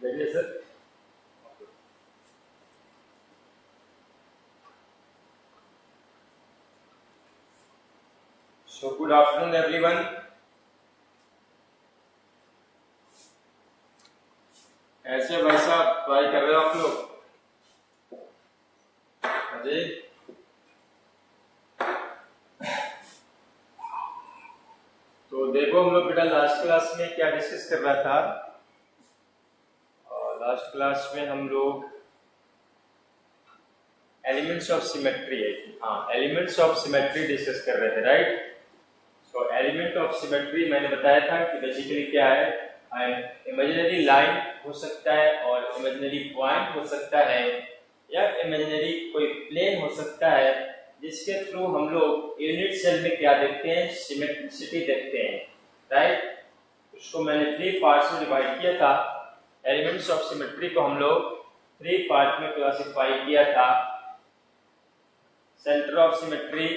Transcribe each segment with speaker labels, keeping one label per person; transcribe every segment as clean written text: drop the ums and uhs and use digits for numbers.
Speaker 1: देखिए sir, so good afternoon everyone. ऐसे भाई साहब ट्राई कर रहे हो आप लोग? अजय, तो देखो हम लोग बेटा लास्ट क्लास में क्या डिस्कस कर रहा था। लास्ट क्लास में हम लोग elements of symmetry elements of symmetry discuss कर रहे थे, right. So element of symmetry मैंने बताया था कि बेसिकली क्या है, इमेजिनरी लाइन हो सकता है और इमेजिनरी पॉइंट हो सकता है या इमेजिनरी कोई प्लेन हो सकता है जिसके थ्रू हम लोग यूनिट सेल में क्या देखते हैं, सिमेट्रिसिटी देखते हैं, राइट। उसको मैंने 3 पार्ट्स में डिवाइड किया था। एलिमेंट्स ऑफ सिमेट्री को हम लोग 3 पार्ट में क्लासिफाई किया था। Centre of symmetry,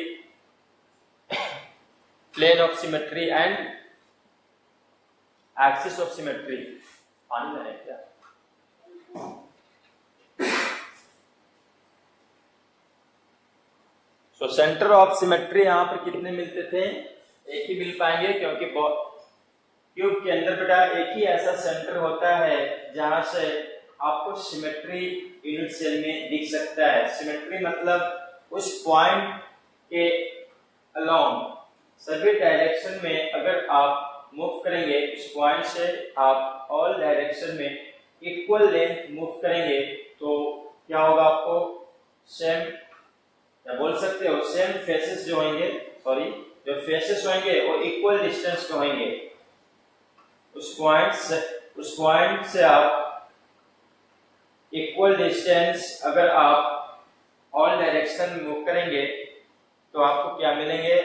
Speaker 1: plane of symmetry and axis of symmetry. पानी में है क्या? सो सेंटर ऑफ सिमेट्री यहाँ पर कितने मिलते थे? एक ही मिल पाएंगे, क्योंकि क्यूब के अंदर बेटा एक ही ऐसा सेंटर होता है जहां से आपको सिमेट्री यूनिट सेल में दिख सकता है। सिमेट्री मतलब उस पॉइंट के अलोंग सभी डायरेक्शन में अगर आप मूव करेंगे, उस पॉइंट से आप ऑल डायरेक्शन में इक्वल लेंथ मूव करेंगे तो क्या होगा, आपको सेम क्या बोल सकते हो, सेम फेसेस जो होंगे, जो फेसेस होंगे वो इक्वल डिस्टेंस पे होंगे। उस पॉइंट से आप इक्वल डिस्टेंस अगर आप ऑल डायरेक्शन में मूव करेंगे तो आपको क्या मिलेंगे,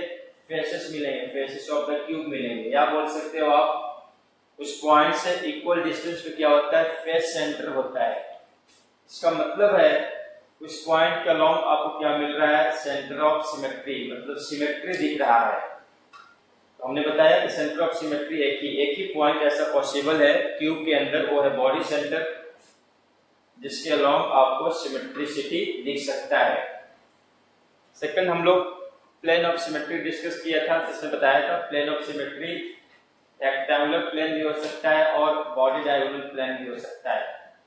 Speaker 1: फेसेस मिलेंगे, फेसेस ऑफ द क्यूब मिलेंगे। या बोल सकते हो आप उस पॉइंट से इक्वल डिस्टेंस पे क्या होता है, फेस सेंटर होता है। इसका मतलब है उस पॉइंट के अलोंग आपको क्या मिल रहा है, सेंटर ऑफ सिमेट्री, मतलब सिमेट्री दिख रहा है। तो हमने बताया कि सेंटर ऑफ सिमेट्री एक ही पॉइंट ऐसा पॉसिबल है क्यूब के अंदर, वो है बॉडी सेंटर, जिसके अलोंग आपको सिमेट्रिसिटी दिख सकता है। सेकंड हम लोग प्लेन ऑफ सिमेट्री डिस्कस किया था, जिसमें बताया था plane of symmetry rectangular plane भी हो सकता है और बॉडी डायगोनल प्लेन भी हो सकता है।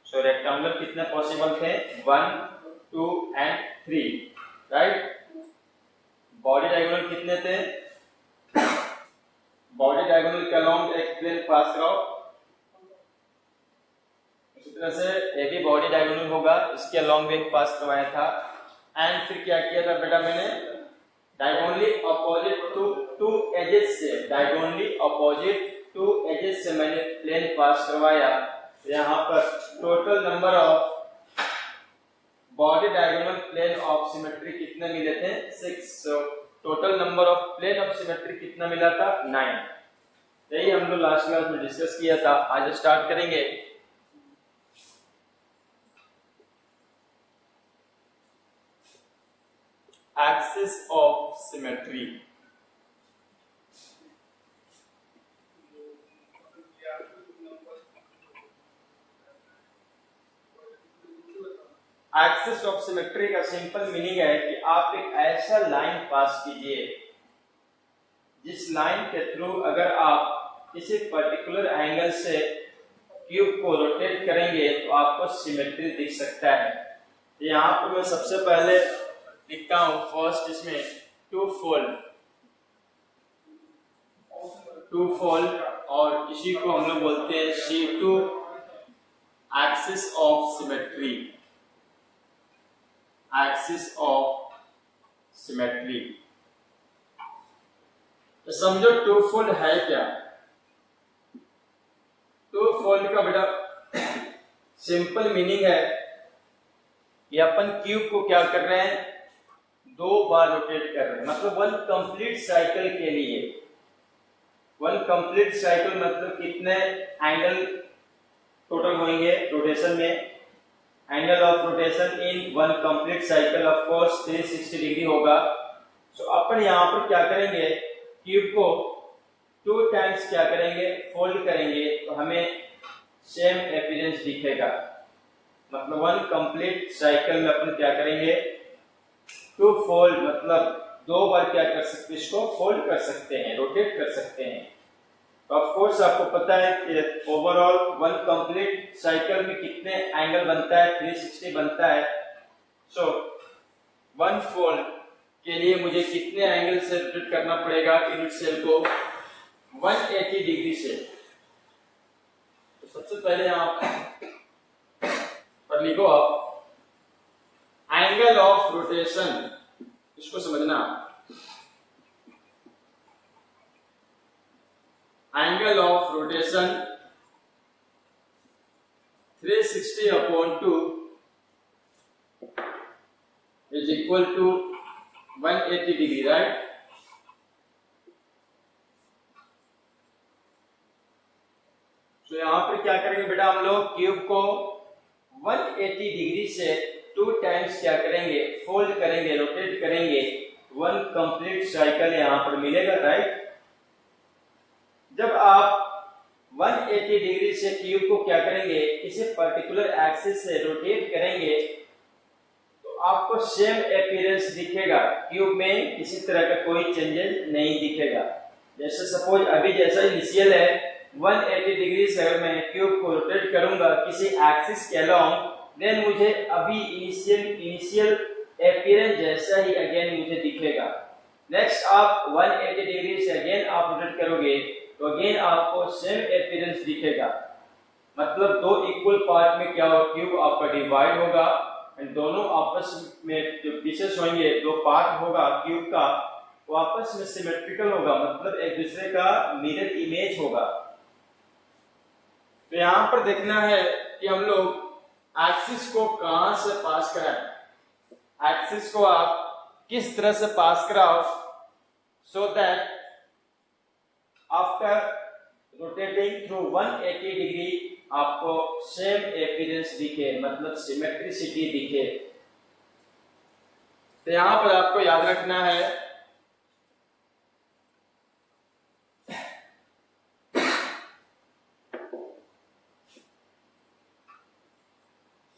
Speaker 1: सो रेक्टेंगुलर कितने पॉसिबल थे, 1, 2 एंड 3, राइट। बॉडी डायगोनल कितने थे, बॉडी डायगोनल के अलोंग एक प्लेन पास कराओ। इसी तरह से ये भी बॉडी डायगोनल होगा, इसके अलोंग भी एक पास करवाया था। एंड फिर क्या किया था बेटा, मैंने डायगोनली अपोजिट टू एजेस से, डायगोनली अपोजिट टू एजेस से मैंने प्लेन पास करवाया। यहाँ पर total number of body diagonal plane of symmetry कितने मिले थे, 6। Total number of plane of symmetry कितना मिला था, 9। यही हम लोग लास्ट क्लास में डिस्कस किया था। आज स्टार्ट करेंगे। Axis of symmetry. Axis of symmetry का सिंपल मीनिंग है कि आप एक ऐसा लाइन पास कीजिए जिस लाइन के थ्रू अगर आप किसी पर्टिकुलर एंगल से क्यूब को रोटेट करेंगे तो आपको सिमेट्री दिख सकता है। यहाँ पर मैं सबसे पहले लिखता हूं, फर्स्ट इसमें टू फोल्ड और इसी को हम लोग बोलते हैं C2 axis of symmetry, axis of symmetry. तो समझो टू फोल्ड है क्या। टू फोल्ड का बेटा सिंपल मीनिंग है कि अपन क्यूब को क्या कर रहे हैं, 2 बार रोटेट कर रहे हैं, मतलब 1 कंप्लीट साइकिल के लिए। 1 कंप्लीट साइकिल मतलब कितने एंगल टोटल होंगे रोटेशन में, angle of rotation in 1 complete cycle of course 360 degree होगा। सो अपन यहाँ पर क्या करेंगे, क्यूब को 2 टाइम्स क्या करेंगे, फोल्ड करेंगे, तो हमें सेम अपीयरेंस दिखेगा। मतलब वन कंप्लीट साइकिल में अपन क्या करेंगे, टू फोल्ड, मतलब 2 बार क्या कर सकते हैं, इसको फोल्ड कर सकते हैं, रोटेट कर सकते हैं। तो ऑफ कोर्स आपको पता है कि ओवरऑल वन कंप्लीट साइकिल में कितने एंगल बनता है, 360 बनता है। सो वन फोल्ड के लिए मुझे कितने एंगल से रोटेट करना पड़ेगा यूनिट सेल को, 180 डिग्री से। तो सबसे पहले आप पर लिखो आप एंगल ऑफ रोटेशन, इसको समझना। Angle of rotation 360/2 is equal to 180 degree, right. तो यहां पर क्या करेंगे बेटा, हम लोग क्यूब को 180 डिग्री से 2 टाइम्स क्या करेंगे, फोल्ड करेंगे, रोटेट करेंगे, वन कंप्लीट साइकिल यहां पर मिलेगा, राइट। जब आप 180 डिग्री से क्यूब को क्या करेंगे, किसी पर्टिकुलर एक्सिस से रोटेट करेंगे तो आपको सेम अपीयरेंस दिखेगा, क्यूब में किसी तरह का कोई चेंजेस नहीं दिखेगा। जैसे सपोज अभी जैसा इनिशियल है 180 डिग्री से अगर मैं क्यूब को रोटेट करूंगा किसी एक्सिस के अलोंग, देन मुझे अभी इनिशियल अपीयरेंस जैसा ही अगेन मुझे दिखेगा। नेक्स्ट आप 180 डिग्री से अगेन आप रोटेट करोगे तो अगेन आपको सेम अपीयरेंस दिखेगा। मतलब 2 इक्वल पार्ट में क्या होगा, क्यूब आपका डिवाइड होगा एंड दोनों आपस में जो पीसेस होंगे, 2 पार्ट होगा क्यूब का, वो आपस में सिमेट्रिकल होगा, मतलब एक दूसरे का मिरर इमेज होगा। तो यहां पर देखना है कि हम लोग एक्सिस को कहां से पास कराएं, एक्सिस को आप किस तरह से पास कराओ so that after rotating through 180 degree आपको सेम अपीयरेंस दिखे, मतलब सिमेट्रिसिटी दिखे। तो यहां पर आपको याद रखना है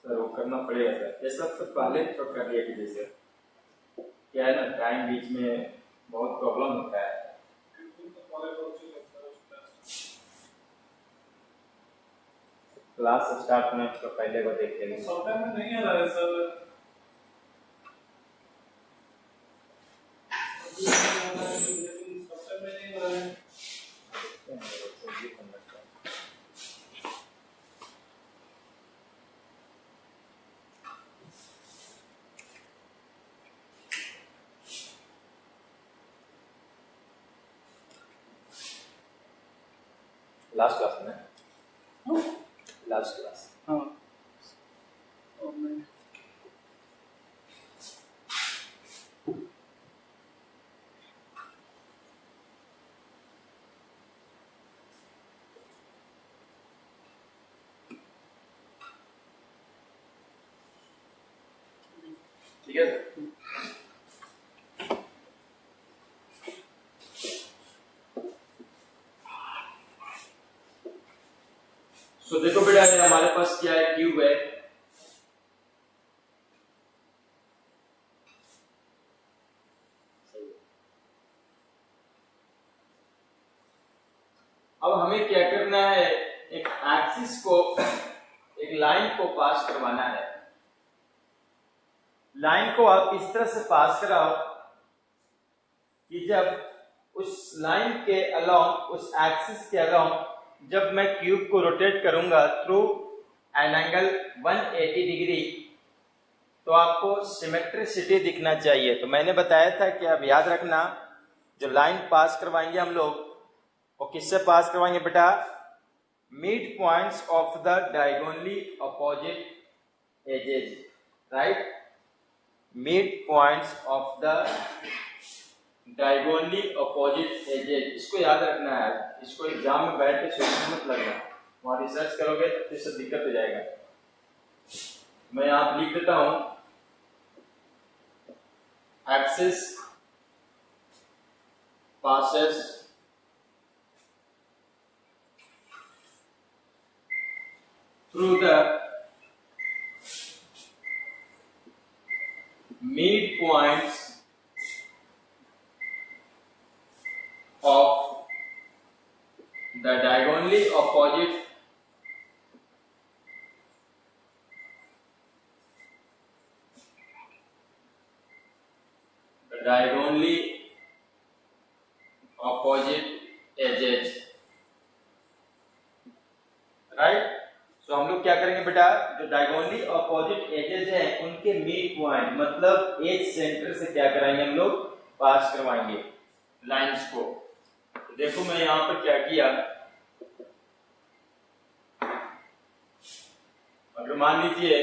Speaker 1: सर वो करना पड़ेगा सर, ये सबसे पहले तो कर लिया कि जैसे क्या है ना, टाइम बीच में बहुत प्रॉब्लम होता है। क्लास स्टार्ट होने तो पहले को देखते हैं, सॉफ्टवेयर में नहीं आ रहा है सर। सॉफ्टवेयर में नहीं आ रहा है। लास्ट क्लास में, लास्ट क्लास, हाँ ठीक है। सो देखो बेटा हमारे पास क्या है, क्यूब है। अब हमें क्या करना है, एक एक्सिस को, एक लाइन को पास करवाना है। लाइन को आप इस तरह से पास कराओ कि जब उस लाइन के अलोंग, उस एक्सिस के अलोंग जब मैं क्यूब को रोटेट करूंगा थ्रू एन एंगल 180 डिग्री तो आपको सिमेट्रिसिटी दिखना चाहिए। तो मैंने बताया था कि अब याद रखना, जो लाइन पास करवाएंगे हम लोग वो किससे पास करवाएंगे बेटा, mid points of the diagonally opposite edges, right. Mid points of the diagonally opposite edges, इसको याद रखना है। इसको एग्जाम में बैठ के सोचने मत लगना, वहां रिसर्च करोगे तो फिर से दिक्कत हो जाएगा। मैं यहां लिख देता हूं, axis passes through the midpoints of the diagonally opposite edges, right. So हम लोग क्या करेंगे बेटा, जो डायगोनली अपोजिट एजेस हैं उनके मिड पॉइंट मतलब एज सेंटर से क्या कराएंगे, हम लोग पास करवाएंगे लाइंस को। देखो मैं यहां पर क्या किया, अगर मान लीजिए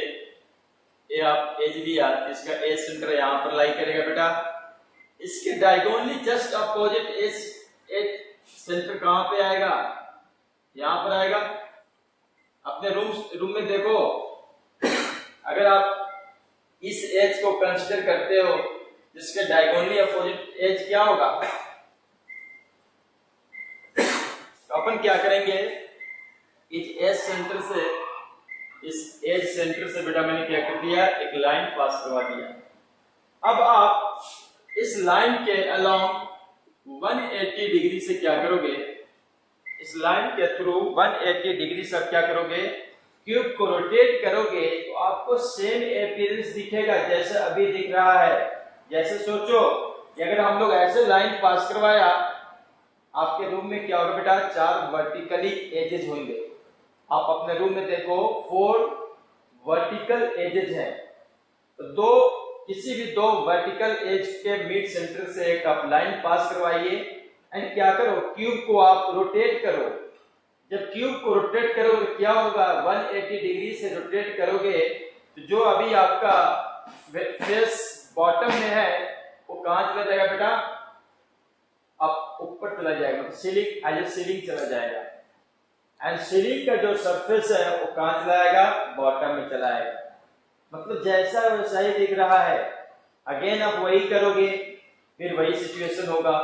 Speaker 1: ये आप एज लिया, इसका एज सेंटर यहां पर लाई करेगा बेटा, इसके diagonally just opposite edge centre कहां पे आएगा, यहां पर आएगा। अपने रूम में देखो, अगर आप इस एज को कंसीडर करते हो जिसके डायगोनली अपोजिट एज क्या होगा, तो अपन क्या करेंगे, इस एज सेंटर से, इस एज सेंटर से बेटा मैंने क्या कर दिया, एक लाइन पास करवा दिया। अब आप इस लाइन के अलोंग 180 डिग्री से क्या करोगे, इस लाइन के थ्रू 180 डिग्री से क्या करोगे, क्यूब को रोटेट करोगे तो आपको सेम अपीयरेंस दिखेगा जैसे अभी दिख रहा है। जैसे सोचो कि अगर हम लोग ऐसे लाइन पास करवाया, आपके रूम में क्या होगा बेटा, 4 वर्टिकली एजेस होंगे। आप अपने रूम में देखो 4 वर्टिकल एजेस हैं, तो किसी भी 2 वर्टिकल एज के मिड सेंटर से एक आप लाइन पास करवाइए एंड क्या करो, क्यूब को आप रोटेट करो। जब क्यूब को रोटेट करोगे क्या होगा, 180 डिग्री से रोटेट करोगे तो जो अभी आपका फेस बॉटम में है वो कहां चला जाएगा बेटा, अब ऊपर चला जाएगा, तो सीलिंग एज ए सीलिंग चला जाएगा। एंड सीलिंग का जो सरफेस है वो कहां चला जाएगा, बॉटम में चला आएगा। मतलब जैसा वैसा ही दिख रहा है। अगेन आप वही करोगे फिर वही सिचुएशन होगा।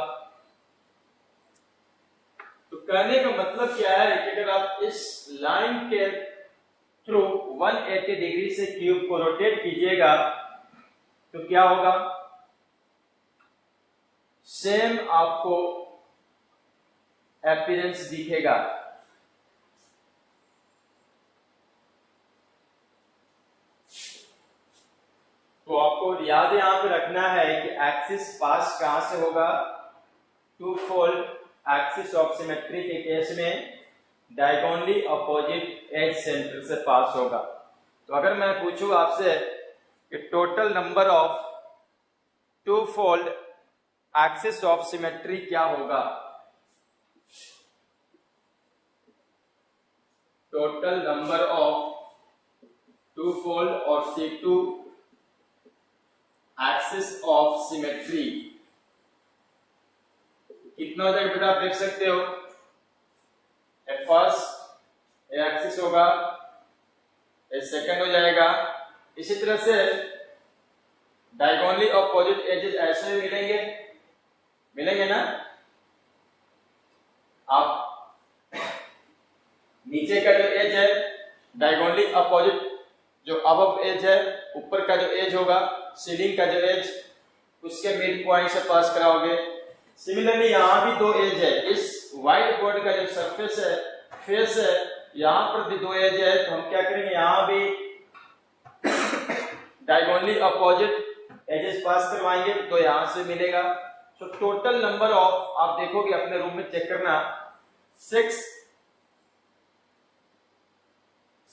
Speaker 1: तो कहने का मतलब क्या है कि अगर आप इस लाइन के थ्रू 180 डिग्री से क्यूब को रोटेट कीजिएगा तो क्या होगा, सेम आपको अपीयरेंस दिखेगा। तो आपको याद यहां पे रखना है कि एक्सिस पास कहां से होगा, two fold axis of symmetry के केस में डायगोनली अपोजिट एज सेंटर से पास होगा। तो अगर मैं पूछूं आपसे कि total number of two fold axis of symmetry क्या होगा, total number of two fold और C2 एक्सिस ऑफ सिमेट्री कितना हो जाएगा बेटा, आप देख सकते हो। एट फर्स्ट एक्सिस होगा, सेकंड हो जाएगा। इसी तरह से डायगोनली अपोजिट एजेस ऐसे मिलेंगे ना। आप नीचे का जो एज है डायगोनली अपोजिट, जो अबव एज है, ऊपर का जो एज होगा सीलिंग का जो एज, उसके मिड पॉइंट से पास कराओगे। सिमिलरली यहां भी 2 एज है, इस व्हाइट बोर्ड का जो सरफेस है, फेस है, यहां पर भी 2 एज है। तो हम क्या करेंगे, यहां भी डायगोनली अपोजिट एजेस पास करवाएंगे तो यहां से मिलेगा। तो टोटल नंबर ऑफ, आप देखोगे अपने रूम में चेक करना, 6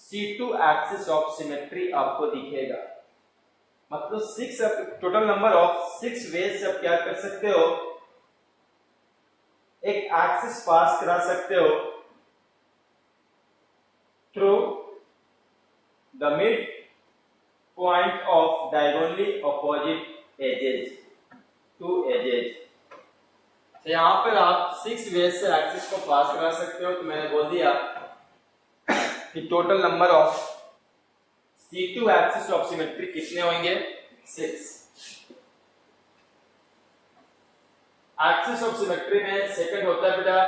Speaker 1: C2 एक्सिस ऑफ सिमेट्री आपको दिखेगा। मतलब 6 टोटल नंबर ऑफ 6 वेज से आप क्या कर सकते हो, एक एक्सिस पास करा सकते हो through the mid point of diagonally opposite edges, 2 edges. तो यहां पर आप 6 वेज से एक्सिस को पास करा सकते हो। तो मैंने बोल दिया कि total number of C2 axis of symmetry कितने होंगे, 6। एक्सिस ऑफ सिमेट्री में सेकंड होता है बेटा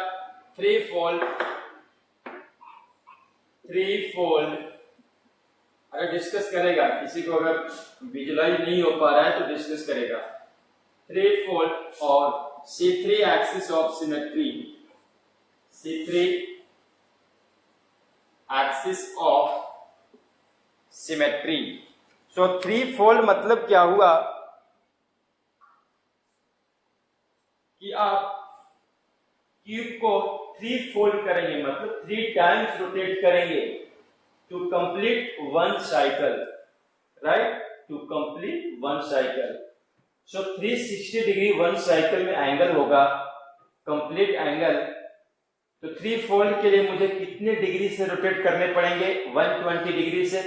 Speaker 1: 3 फोल्ड अगर डिस्कस करेगा, किसी को अगर विजुलाइज नहीं हो पा रहा है तो डिस्कस करेगा। थ्री फोल्ड और C3 axis of symmetry, C3 axis of symmetry. So three fold मतलब क्या हुआ कि आप क्यूब को थ्री फोल्ड करेंगे, मतलब 3 टाइम्स रोटेट करेंगे to complete one cycle, right, to complete one cycle. So 360 degree one cycle में एंगल होगा, कंप्लीट एंगल। तो थ्री फोल्ड के लिए मुझे कितने डिग्री से रोटेट करने पड़ेंगे? 120 डिग्री से।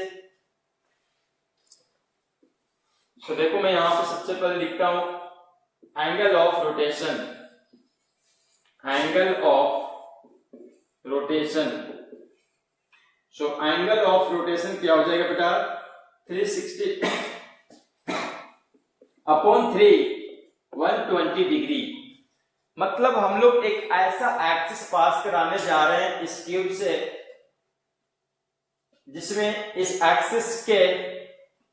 Speaker 1: सो देखो मैं यहां पे सबसे पहले लिखता हूं angle of rotation, angle of rotation. So angle of rotation क्या हो जाएगा बेटा? 360 अपॉन 3, 120 डिग्री। मतलब हम लोग एक ऐसा एक्सिस पास कराने जा रहे हैं इस क्यूब से जिसमें इस एक्सिस के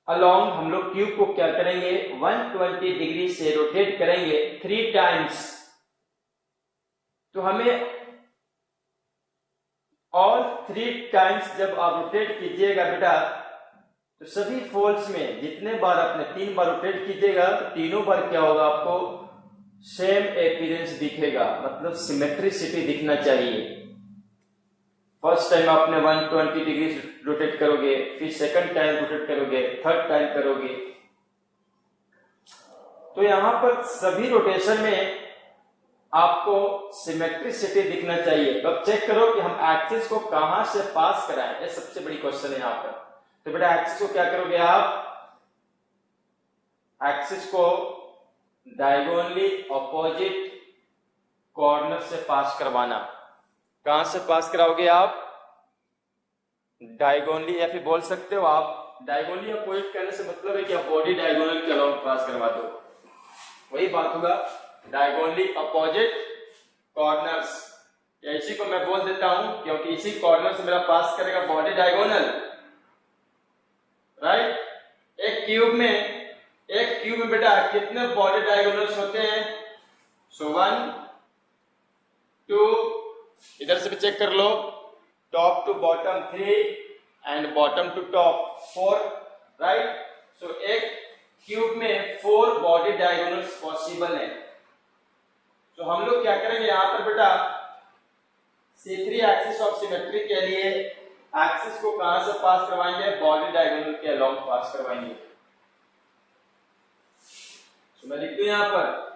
Speaker 1: अलोंग हम लोग क्यूब को क्या करेंगे? 120 डिग्री से रोटेट करेंगे 3 टाइम्स। तो हमें और 3 टाइम्स जब आप रोटेट कीजिएगा बेटा, तो सभी फोल्ड्स में जितने बार आपने 3 बार रोटेट कीजिएगा तो तीनों बार क्या होगा? आपको सेम अपीयरेंस दिखेगा, मतलब सिमेट्रिसिटी दिखना चाहिए। फर्स्ट टाइम आपने 120 डिग्री रोटेट करोगे, फिर सेकंड टाइम रोटेट करोगे, थर्ड टाइम करोगे। तो यहां पर सभी रोटेशन में आपको सिमेट्रिसिटी दिखना चाहिए। अब चेक करो कि हम एक्सिस को कहां से पास कराएं, ये सबसे बड़ी क्वेश्चन है यहां पर। तो बेटा एक्सिस को क्या करोगे आप? एक्सिस को डायगोनली अपोजिट कॉर्नर से पास करवाना। कहां से पास कराओगे आप? डायगोनली, या फिर बोल सकते हो आप डायगोनली अपोजिट करने से मतलब है कि आप बॉडी डायगोनल के अलाउंग पास करवा दो, वही बात होगा। डायगोनली अपोजिट कॉर्नर्स, इसी को मैं बोल देता हूं क्योंकि इसी कॉर्नर से मेरा पास करेगा बॉडी डायगोनल, राइट। एक क्यूब में बेटा कितने बॉडी डायगोनल्स होते हैं? सो 1 2, इधर से भी चेक कर लो, top to bottom 3 and bottom to top 4, right. So एक क्यूब में 4 बॉडी डायगोनल्स पॉसिबल है। तो हम लोग क्या करेंगे यहां पर बेटा? C3 एक्सिस ऑफ सिमेट्री के लिए एक्सिस को कहां से पास करवाएंगे? बॉडी डायगोनल के अलोंग पास करवाएंगे। तो मैं लिख दूं यहां पर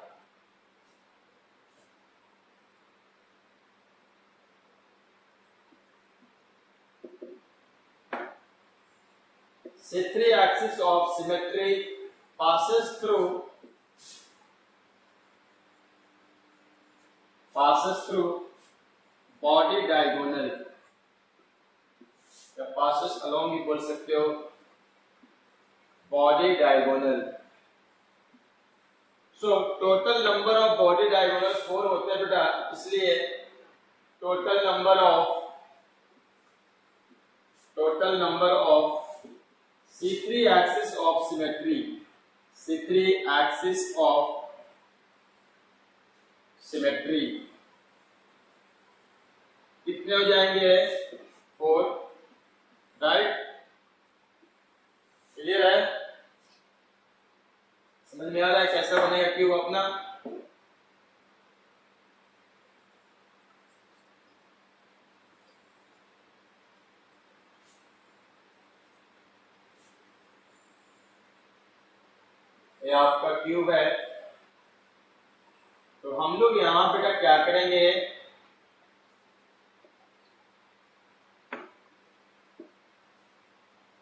Speaker 1: C3 axis of symmetry passes through body diagonal, या passes along भी बोल सकते हो, body diagonal। So total number of body diagonals 4 होते हैं बेटा, इसलिए total number of C3 axis of symmetry, C3 axis of symmetry कितने हो जाएंगे? 4, राइट। क्लियर है? समझ में आ रहा है कैसा बनेगा क्यूब अपना? ये आपका क्यूब है। तो हम लोग यहां बेटा क्या करेंगे?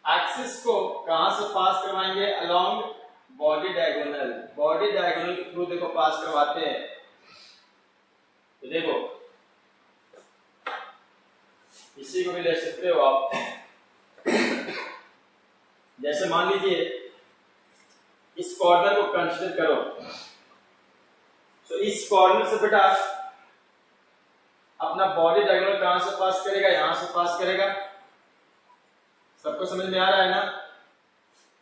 Speaker 1: एक्सिस को कहां से पास करवाएंगे? Along body diagonal. Body diagonal के थ्रू देखो पास करवाते हैं। तो देखो इसी को भी ले सकते हो आप। जैसे मान लीजिए इस कॉर्नर को कंसीडर करो, तो इस कॉर्नर से बेटा अपना बॉडी डायगोनल कहां से पास करेगा? यहां से पास करेगा। सबको समझ में आ रहा है ना?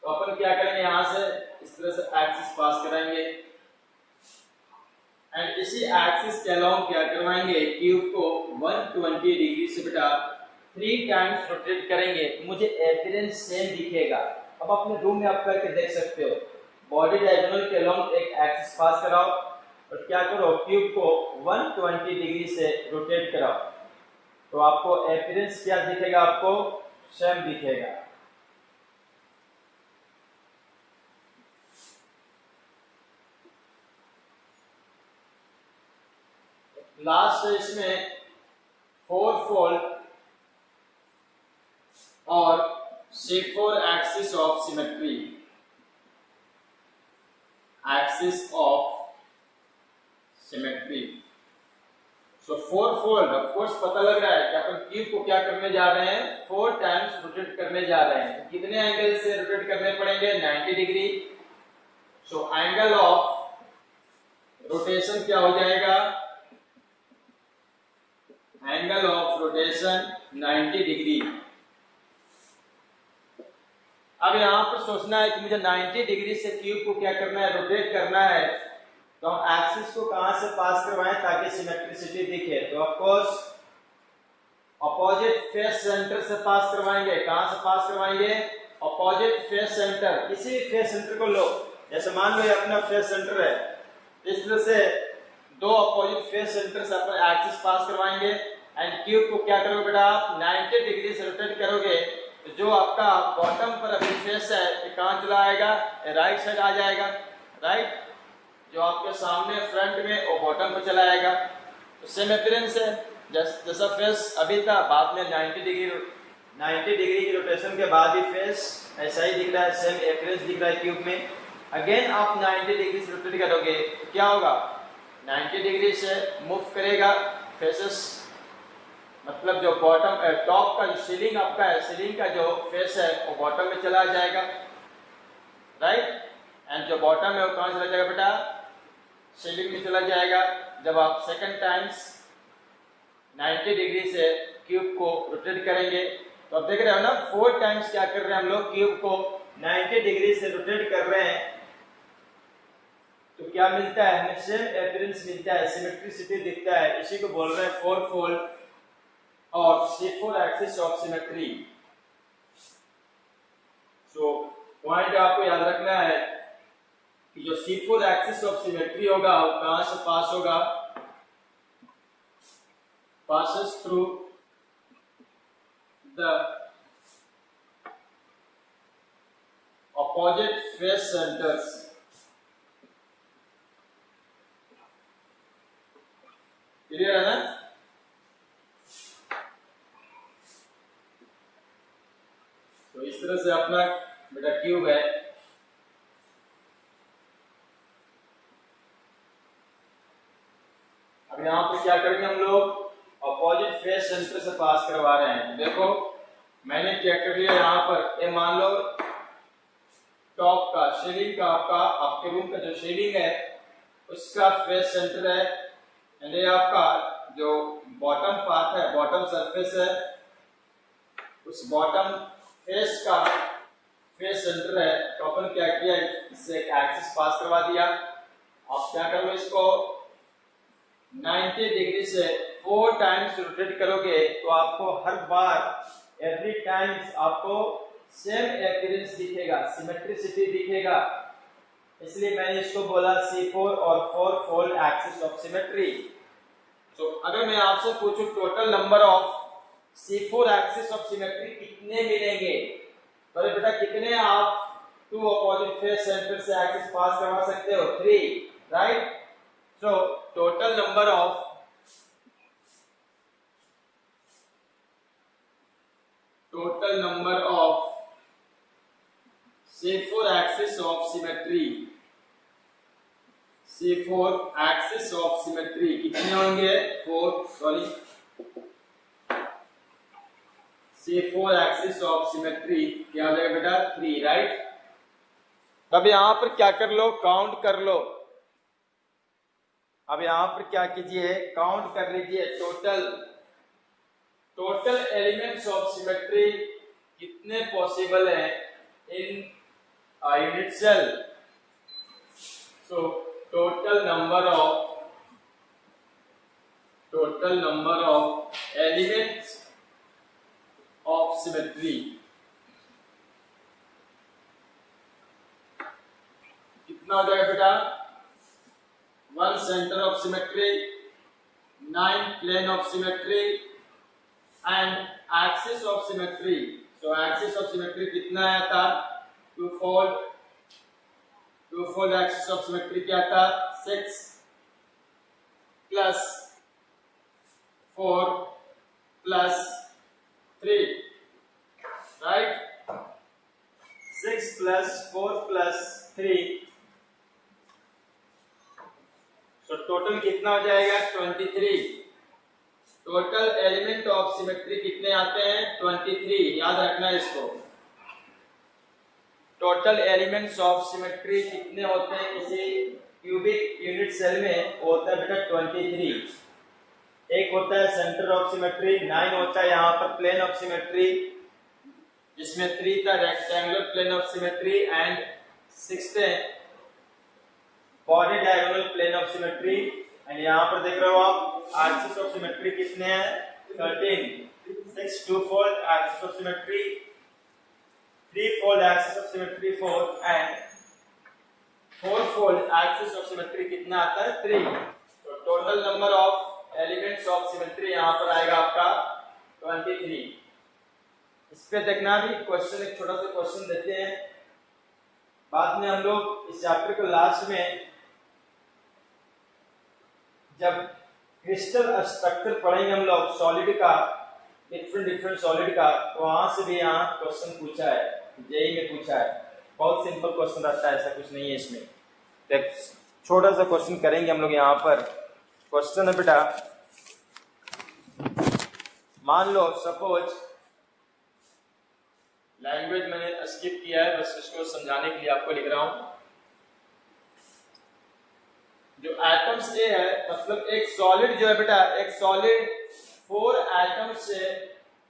Speaker 1: तो अपन क्या करेंगे, यहां से इस तरह से एक्सिस पास कराएंगे एंड इसी एक्सिस के अलाउंग क्या करवाएंगे, क्यूब को 120 डिग्री से बेटा 3 टाइम्स रोटेट करेंगे, मुझे अपीयरेंस सेम दिखेगा। अब अपने रूम में आप करके देख सकते हो, बॉडी डायगोनल के अलाउंग एक एक्सिस पास कराओ और क्या करो, क्यूब को 120 डिग्री से रोटेट कराओ, तो आपको अपीयरेंस क्या दिखेगा, आपको सेम दिखेगा। लास्ट है इसमें 4 फोल्ड और C4 axis of symmetry, axis of symmetry. So 4 fold, of course पता लग रहा है कि अपन क्यूब को क्या करने जा रहे हैं, 4 टाइम्स रोटेट करने जा रहे हैं। तो कितने एंगल से रोटेट करने पड़ेंगे, 90 degree. So angle of rotation क्या हो जाएगा, एंगल ऑफ रोटेशन 90 डिग्री। अब यहां पर सोचना है कि मुझे 90 डिग्री से क्यूब को क्या करना है, रोटेट करना है, तो हम एक्सिस को कहां से पास करवाएं ताकि सिमेट्रिसिटी दिखे, तो of course opposite face centre से पास करवाएंगे। कहां से पास करवाएंगे, अपोजिट फेस सेंटर। किसी भी फेस सेंटर को लो, जैसे मान लो ये अपना फेस सेंटर है, इस तरह से 2 अपोजिट फेस सेंटर से अपन एक्सिस पास करवाएंगे एंड क्यूब को क्या करोगे बेटा, आप 90 डिग्री से रोटेट करोगे, तो जो आपका बॉटम पर अभी फेस है ये कहां चला आएगा, राइट साइड आ जाएगा, राइट। जो आपके सामने फ्रंट में वो बॉटम पर चला आएगा, तो सेम अपीयरेंस है, जैसा फेस अभी था, बाद में 90 डिग्री की रोटेशन के बाद ही फेस ऐसा ही दिख रहा है, सेम अपीयरेंस दिख रहा है क्यूब में। अगेन आप 90 डिग्री से रोटेट करोगे तो क्या होगा, 90 डिग्री से मूव करेगा फेसेस, मतलब जो बॉटम टॉप का जो सीलिंग आपका है, सीलिंग का जो फेस है वो बॉटम में चला जाएगा, राइट। एंड जो बॉटम है वो कहां चला जाएगा बेटा, सीलिंग में चला जाएगा। जब आप सेकंड टाइम्स 90 डिग्री से क्यूब को रोटेट करेंगे, तो आप देख रहे हो ना 4 टाइम्स क्या कर रहे हैं हम लोग, क्यूब को 90 डिग्री से रोटेट कर रहे हैं, तो क्या मिलता है हमें, सेम अपीयरेंस मिलता है, सिमेट्रिसिटी दिखता है। इसी को बोल रहे हैं 4 फोल्ड और C4 axis of symmetry. So point आपको याद रखना है कि जो C4 एक्सिस ऑफ सिमेट्री होगा वो कहां से पास होगा, passes through the opposite face centers, clear है ना। तो इस तरह से अपना बेटा क्यूब है, अब यहां पर क्या करेंगे हम लोग, अपोजिट फेस सेंटर से पास करवा रहे हैं। देखो मैंने क्या कर लिया, यहाँ पर ये मान लो टॉप का सीलिंग का आपके रूम का जो सीलिंग है उसका फेस सेंटर है, एंड ये आपका जो बॉटम पार्ट है, बॉटम सरफेस है, उस बॉटम फेस का फेस सेंटर है। तो अपन क्या किया, इससे एक एक्सिस पास करवा दिया। आप क्या करोगे, इसको 90 डिग्री से 4 टाइम्स रोटेट करोगे तो आपको हर बार एवरी टाइम्स आपको सेम अपीयरेंस दिखेगा, सिमेट्रिसिटी दिखेगा। इसलिए मैंने इसको बोला C4 और 4 फोल्ड एक्सिस ऑफ सिमेट्री। तो अगर मैं आपसे पूछूं total number of C4 axis of symmetry कितने मिलेंगे, तो बेटा कितने आप 2 अपोजिट फेस सेंटर से एक्सिस पास करवा सकते हो, 3, right. So total number of C4 axis of symmetry, C4 axis of symmetry कितने होंगे, 4 sorry C4 axis of symmetry क्या हो जाएगा बेटा, 3, राइट। अब यहां पर क्या कर लो, काउंट कर लो। अब यहां पर क्या कीजिए, काउंट कर लीजिए टोटल एलिमेंट्स ऑफ सिमेट्री कितने पॉसिबल है in unit cell. So total number of elements of symmetry कितना हो जाएगा बेटा? 1 centre of symmetry, 9 plane of symmetry and axis of symmetry. तो एक्सिस ऑफ सिमेट्री कितना आया था? Two fold axis of symmetry क्या था? 6 plus 4 plus 3, right? 6 plus 4 plus 3, तो टोटल कितना हो जाएगा? 23। टोटल एलिमेंट ऑफ सिमेट्री कितने आते हैं? 23। याद रखना इसको। टोटल एलिमेंट्स ऑफ सिमेट्री कितने होते हैं किसी क्यूबिक यूनिट सेल में? वो होता है बेटा 23। एक होता है सेंटर ऑफ सिमेट्री, 9 होता है यहाँ पर प्लेन ऑफ सिमेट्री, जिसमें 3 था rectangular plane of symmetry and 6 थे body diagonal plane of symmetry. And यहाँ पर देख रहे हो आप एक्सिस ऑफ सिमेट्री कितने हैं? 13। 6 two fold axis of symmetry, 3 fold axis of symmetry 4 and 4 fold axis of symmetry कितना आता है? 3। तो total number of elements of symmetry यहाँ पर आएगा आपका 23। इस पे देखना भी क्वेश्चन, एक छोटा सा क्वेश्चन देते हैं, बाद में हम लोग इस चैप्टर के लास्ट में जब क्रिस्टल स्ट्रक्चर पढ़ेंगे हम लोग सॉलिड का, डिफरेंट सॉलिड का, तो वहां से भी यहाँ क्वेश्चन पूछा है, जेई में पूछा है। बहुत सिंपल क्वेश्चन रहता है, ऐसा कुछ नहीं है इसमें। तो छोटा सा क्वेश्चन करेंगे हम लोग यहाँ पर। क्वेश्चन है बेटा, मान लो सपोज, लैंग्वेज मैंने स्किप किया है, बस इसको समझाने के लिए आपको लिख रहा हूं। जो एटम्स ए है, मतलब एक सॉलिड जो है बेटा, एक सॉलिड 4 एटम्स से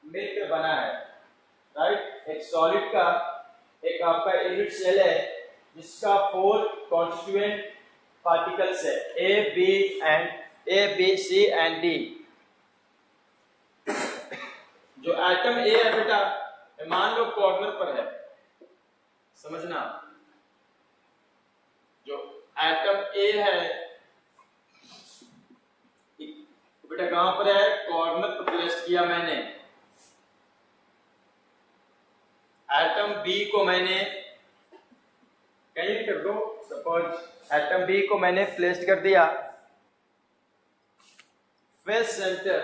Speaker 1: मिलकर बना है, राइट? एक सॉलिड का एक आपका यूनिट सेल है जिसका 4 कॉन्स्टिट्यूएंट पार्टिकल्स है, A B C and D. जो एटम ए है बेटा, मान लो कॉर्नर पर है, समझना। जो एटम ए है बेटा कहां पर है? कॉर्नर पर प्लेस किया मैंने। एटम बी को मैंने कहीं कर दो, सपोज एटम बी को मैंने प्लेस कर दिया फेस सेंटर।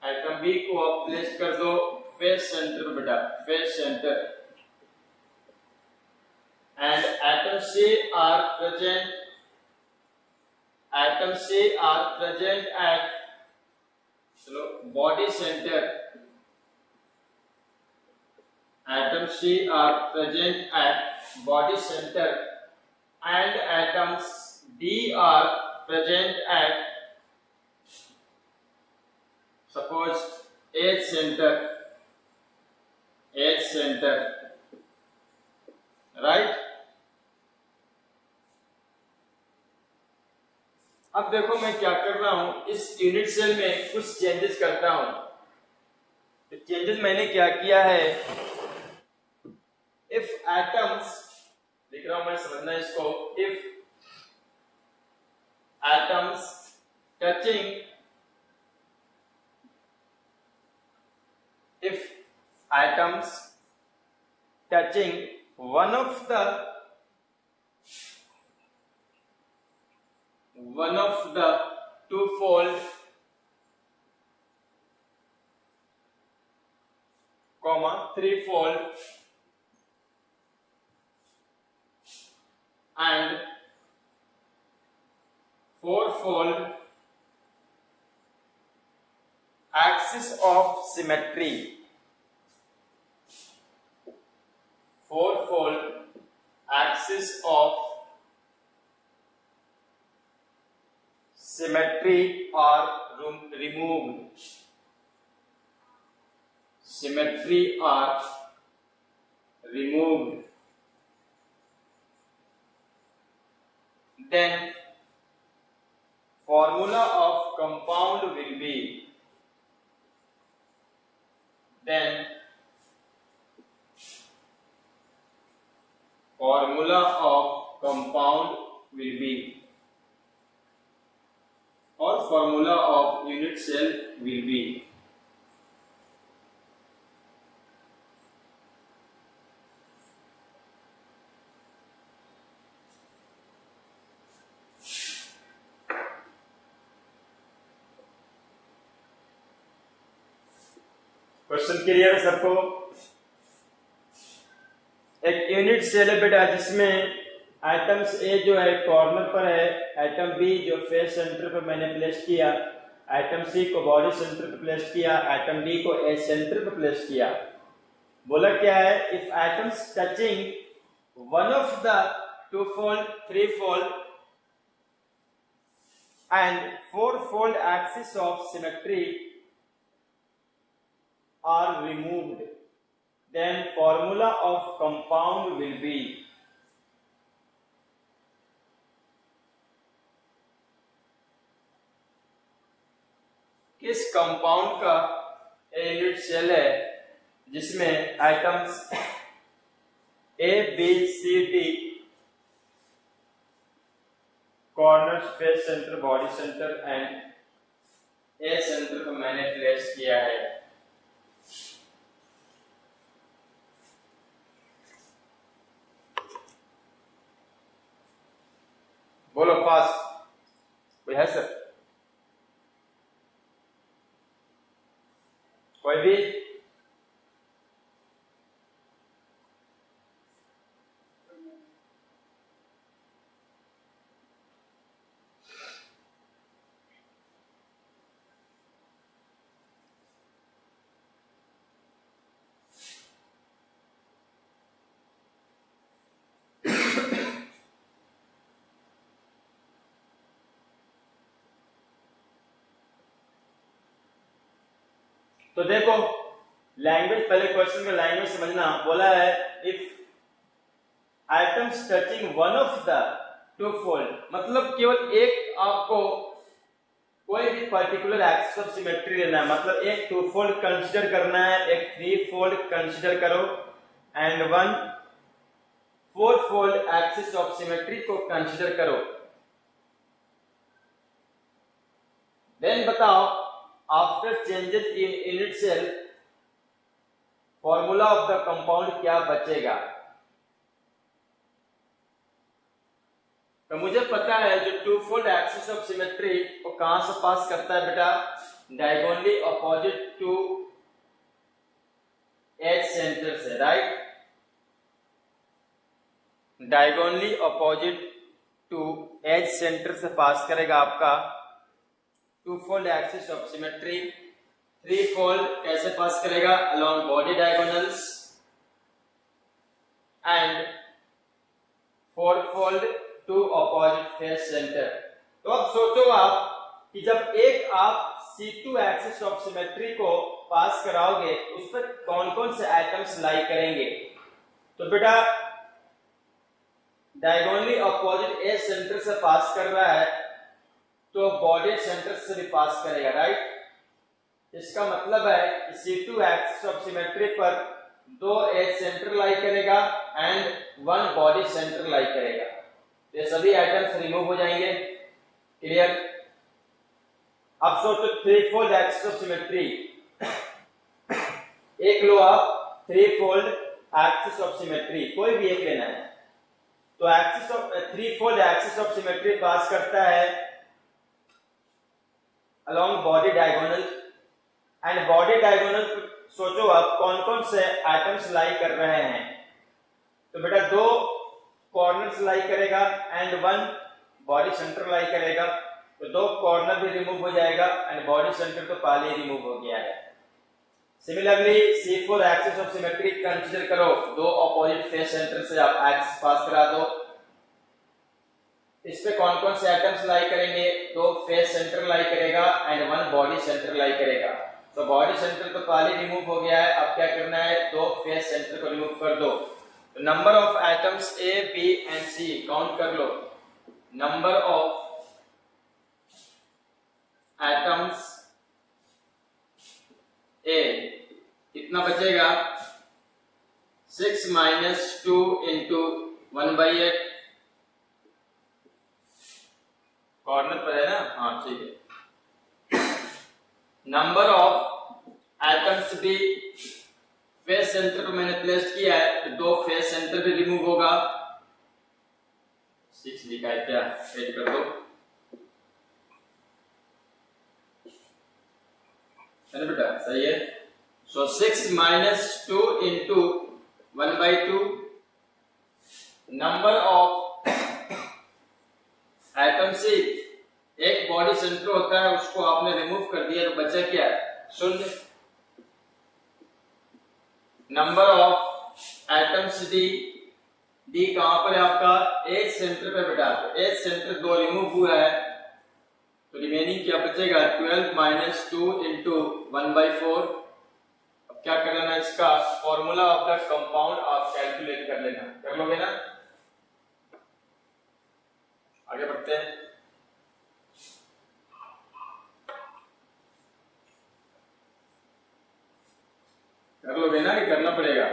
Speaker 1: एटम बी को आप प्लेस कर दो फेस सेंटर बेटा, face centre. And atom C are present at, चलो, body centre. Atom C are present at body centre and atoms D are present at suppose edge centre, right? अब देखो मैं क्या कर रहा हूं, इस यूनिट सेल में कुछ चेंजेस करता हूं। तो चेंजेस मैंने क्या किया है, इफ एटम्स, लिख रहा हूं मैं, समझना इसको। If atoms touching one of the two-fold comma three-fold and four-fold axis of symmetry, four-fold axis of symmetry are removed. symmetry are removed, then formula of compound will be, or formula of unit cell will be. Question clear है सबको? एक unit cell है बेटा जिसमें atoms ए जो है corner पर है, एटम बी जो फेस सेंटर पर मैंने प्लेस किया, एटम सी को बॉडी सेंटर पर प्लेस किया, एटम डी को एज सेंटर पर प्लेस किया। बोला क्या है, if atoms touching one of the two fold, three fold and four fold axis of symmetry are removed, then formula of compound will be. किस compound का unit cell है जिसमें atoms A B C D corner, face centre, body centre and A centre को मैंने place किया है। बोलो fast, कोई है सर? कोई भी? तो देखो लैंग्वेज, पहले क्वेश्चन का लैंग्वेज समझना। बोला है if atoms touching one of the two fold, मतलब केवल एक आपको कोई भी पर्टिकुलर एक्सिस ऑफ सिमेट्री लेना है, मतलब एक टू फोल्ड कंसीडर करना है, एक थ्री फोल्ड कंसीडर करो and one four fold axis of symmetry को कंसीडर करो। देन बताओ after changes in unit cell formula of the compound क्या बचेगा। तो मुझे पता है जो two fold axis of symmetry वो कहां से पास करता है बेटा, diagonally opposite to edge centre से, right. Diagonally opposite to edge centre से पास करेगा आपका two fold axis of symmetry. Three fold कैसे पास करेगा, along body diagonals and four fold to opposite face centre. तो अब सोचो आप कि जब एक आप C2 एक्सिस ऑफ सिमेट्री को पास कराओगे उस पर कौन कौन से एटम्स लाई करेंगे। तो बेटा डायगोनली अपोजिट एज सेंटर से पास कर रहा है तो बॉडी सेंटर से भी पास करेगा, राइट। इसका मतलब है कि C2 एक्सिस ऑफ सिमेट्री पर दो एज सेंटर लाई करेगा and one body centre lie करेगा। ये सभी आइटम्स रिमूव हो जाएंगे, क्लियर। अब सोचो three fold axis of symmetry, एक लो आप three fold axis of symmetry, कोई भी एक लेना है। तो axis of three fold axis of symmetry pass करता है along body diagonal and body diagonal सोचो आप कौन कौन से एटम्स लाई कर रहे हैं। तो बेटा दो कॉर्नर्स लाई करेगा and one body centre lie करेगा, तो दो कॉर्नर भी रिमूव हो जाएगा एंड बॉडी सेंटर तो पहले ही रिमूव हो गया है। Similarly C4 axis of symmetry consider करो, दो अपोजिट फेस सेंटर से आप एक्सिस पास करा दो। इस पे कौन कौन से एटम्स लाई करेंगे, दो फेस सेंटर लाई करेगा and one body centre lie करेगा। तो बॉडी सेंटर तो पहले रिमूव हो गया है, अब क्या करना है, दो फेस सेंटर को रिमूव कर दो। तो number of atoms A B and C count कर लो। नंबर ऑफ एटम्स ए कितना बचेगा, 6 - 2 × 1/8। कॉर्नर पर है ना, हाँ ठीक है। नंबर ऑफ एटम्स भी फेस सेंटर पर मैंने प्लेस किया है, तो दो फेस सेंटर भी रिमूव होगा। 6 लिखा है क्या, ऐड कर दो, है ना बेटा, सही है। सो 6 - 2 × 1/2। नंबर ऑफ एटम से एक बॉडी सेंटर होता है, उसको आपने रिमूव कर दिया, तो बचा क्या, 0। नंबर ऑफ एटम्स डी कहां पर है आपका, एज सेंटर पे बेटा, एज सेंटर 2 रिमूव हुआ है, तो रिमेनिंग क्या बचेगा, 12 - 2 × 1/4। अब क्या कर लेना, इसका फॉर्मूला ऑफ द कंपाउंड आप कैलकुलेट कर लेना, कर लोगे ना। आगे बढ़ते हैं। कर लोगे ना कि करना पड़ेगा,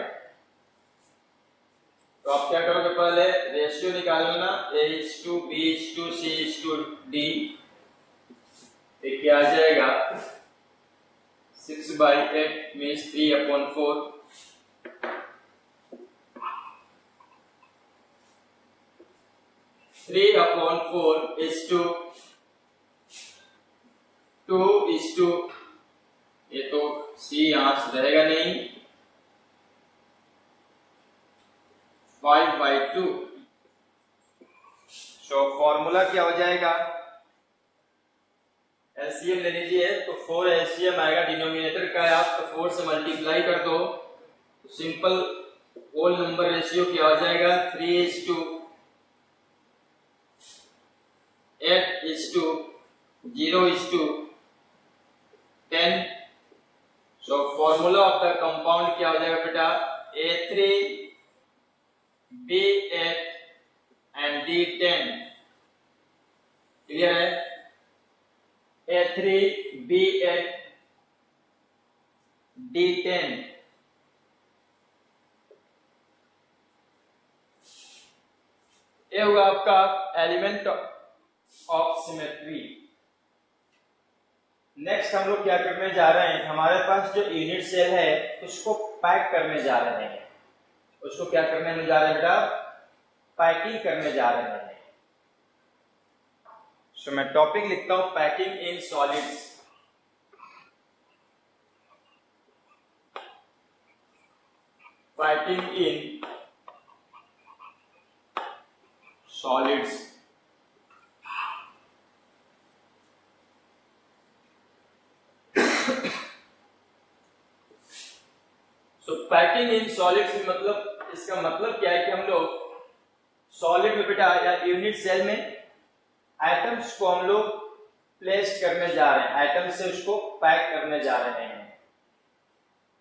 Speaker 1: तो आप क्या करोगे, पहले रेशियो निकालना, A:B:C:D। ये क्या आ जाएगा, 6/8 means 3/4। 3/4 is to 2 is to, ये तो सी यहां से रहेगा नहीं, 5/2। सो फॉर्मूला क्या हो जाएगा, एलसीएम ले लीजिए, तो 4 एलसीएम आएगा, डिनोमिनेटर का है आप, तो 4 से मल्टीप्लाई कर दो, तो सिंपल होल नंबर रेशियो क्या हो जाएगा, 3:8:0 0:10। So formula of the compound क्या हो जाएगा बेटा, A3B8 एंड D10। क्लियर है, A3B8 D10। ये होगा आपका एलिमेंट ऑफ सिमेट्री। नेक्स्ट हम लोग क्या करने जा रहे हैं, हमारे पास जो यूनिट सेल है उसको पैक करने जा रहे हैं। उसको क्या करने जा रहे हैं बेटा, पैकिंग करने जा रहे हैं। सो मैं टॉपिक लिखता हूं, packing in solids. Packing in solids. So packing in solids में मतलब, इसका मतलब क्या है कि हम लोग सॉलिड में बेटा या यूनिट सेल में एटम्स को हम लोग प्लेस करने जा रहे हैं, एटम्स से उसको पैक करने जा रहे हैं।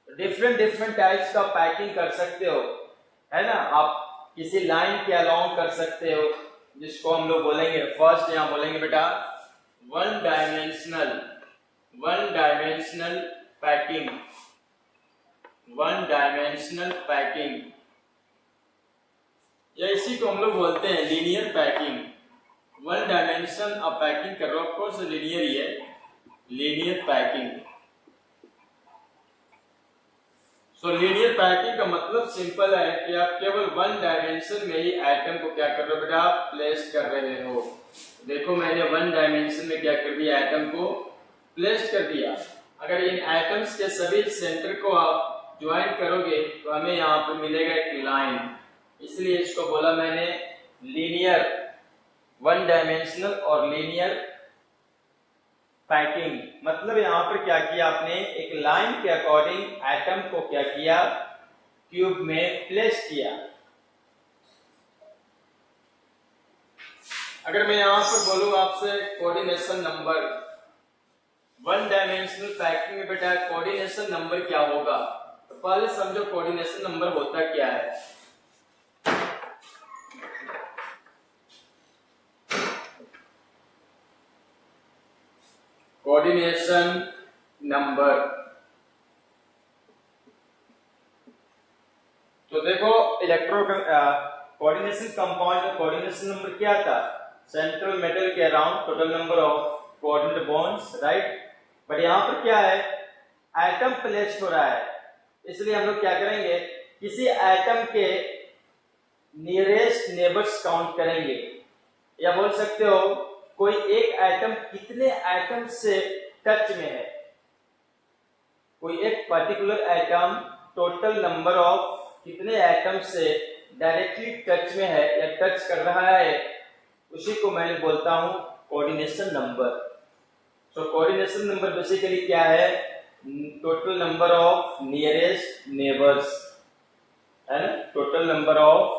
Speaker 1: डिफरेंट टाइप्स का पैकिंग कर सकते हो, है ना। आप किसी लाइन के अलोंग कर सकते हो, जिसको हम लोग बोलेंगे, फर्स्ट यहां बोलेंगे बेटा one dimensional packing. One dimensional packing, या इसी को हम लोग बोलते हैं लीनियर पैकिंग। वन डायमेंशन आप पैकिंग कर रहे हो, ऑफ कोर्स लीनियर ही है, लीनियर पैकिंग। सो लीनियर पैकिंग का मतलब सिंपल है कि आप केवल वन डायमेंशन में ही एटम को क्या कर रहे हो बेटा, प्लेस कर रहे हो। देखो मैंने वन डायमेंशन में क्या कर दिया, एटम को प्लेस कर दिया। अगर इन एटम्स के सभी सेंटर को आप ज्वाइन करोगे तो हमें यहाँ पर मिलेगा एक लाइन, इसलिए इसको बोला मैंने लीनियर, वन डायमेंशनल और लीनियर पैकिंग। मतलब यहां पर क्या किया आपने, एक लाइन के अकॉर्डिंग एटम को क्या किया, क्यूब में प्लेस किया। अगर मैं यहां पर बोलूं आपसे coordination number one dimensional packing में बेटा कोऑर्डिनेशन नंबर क्या होगा? तो पहले समझो कोऑर्डिनेशन नंबर होता क्या है। कोऑर्डिनेशन नंबर, तो देखो इलेक्ट्रो कोऑर्डिनेशन कंपाउंड में कोऑर्डिनेशन नंबर क्या था? सेंट्रल मेटल के around total number of coordinate bonds, right. But यहाँ पर क्या है, एटम प्लेस्ड हो रहा है, इसलिए हम लोग क्या करेंगे, किसी एटम के नियरेस्ट नेबर्स काउंट करेंगे, या बोल सकते हो कोई एक एटम कितने एटम से टच में है। कोई एक particular atom total number of कितने एटम से डायरेक्टली टच में है या टच कर रहा है, उसी को मैं बोलता हूं coordination number. So coordination number basically क्या है? Total number of nearest neighbours, है ना। Total number of,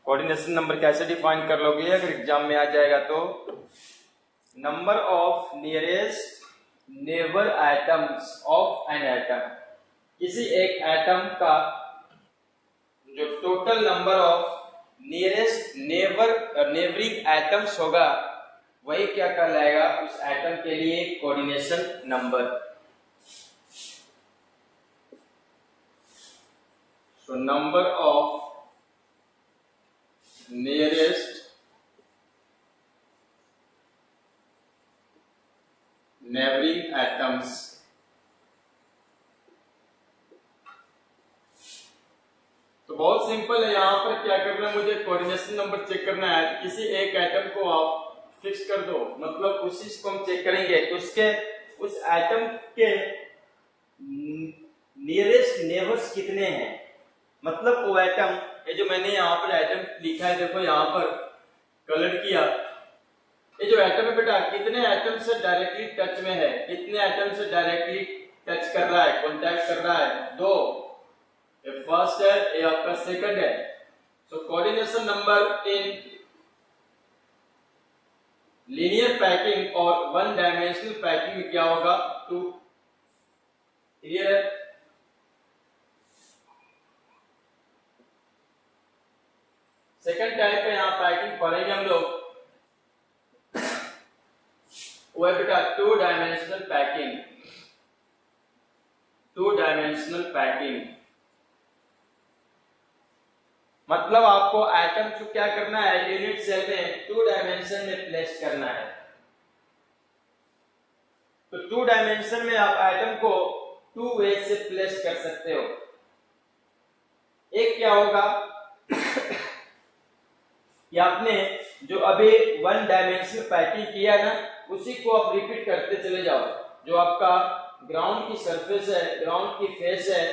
Speaker 1: coordination number कैसे डिफाइन कर लोगे अगर एग्जाम में आ जाएगा तो? Number of nearest neighbour atoms of an atom, किसी एक एटम का जो total number of nearest neighbouring atoms होगा, वही क्या कहलाएगा उस एटम के लिए? Coordination number. So number of nearest neighbouring atoms, तो बहुत सिंपल है। यहां पर क्या करना है, मुझे कोऑर्डिनेशन नंबर चेक करना है। किसी एक एटम को आप फिक्स कर दो, मतलब उसी को हम चेक करेंगे उसके उस एटम के नियरेस्ट नेबर्स कितने हैं। मतलब वो एटम, ये जो मैंने यहाँ पर एटम लिखा है, देखो यहाँ पर कलर किया, ये जो एटम है बेटा कितने एटम से डायरेक्टली टच में है, कितने एटम से डायरेक्टली टच कर रहा है, कॉन्टैक्ट कर रहा है? दो। ये फर्स्ट है, ये आपका सेकंड है। So coordination number in linear packing और वन डायमेंशनल पैकिंग में क्या होगा? 2। क्लियर है? सेकंड टाइप है, यहां पैकिंग पढ़ेंगे हम लोग, वो है बेटा 2 डायमेंशनल पैकिंग। 2 डायमेंशनल पैकिंग मतलब आपको एटम को क्या करना है, यूनिट सेल में 2 डायमेंशन में प्लेस करना है। तो 2 डायमेंशन में आप एटम को 2 वे से प्लेस कर सकते हो। एक क्या होगा कि आपने जो अभी 1 डायमेंशनल पैकिंग किया ना, उसी को आप रिपीट करते चले जाओ। जो आपका ग्राउंड की सरफेस है, ग्राउंड की फेस है,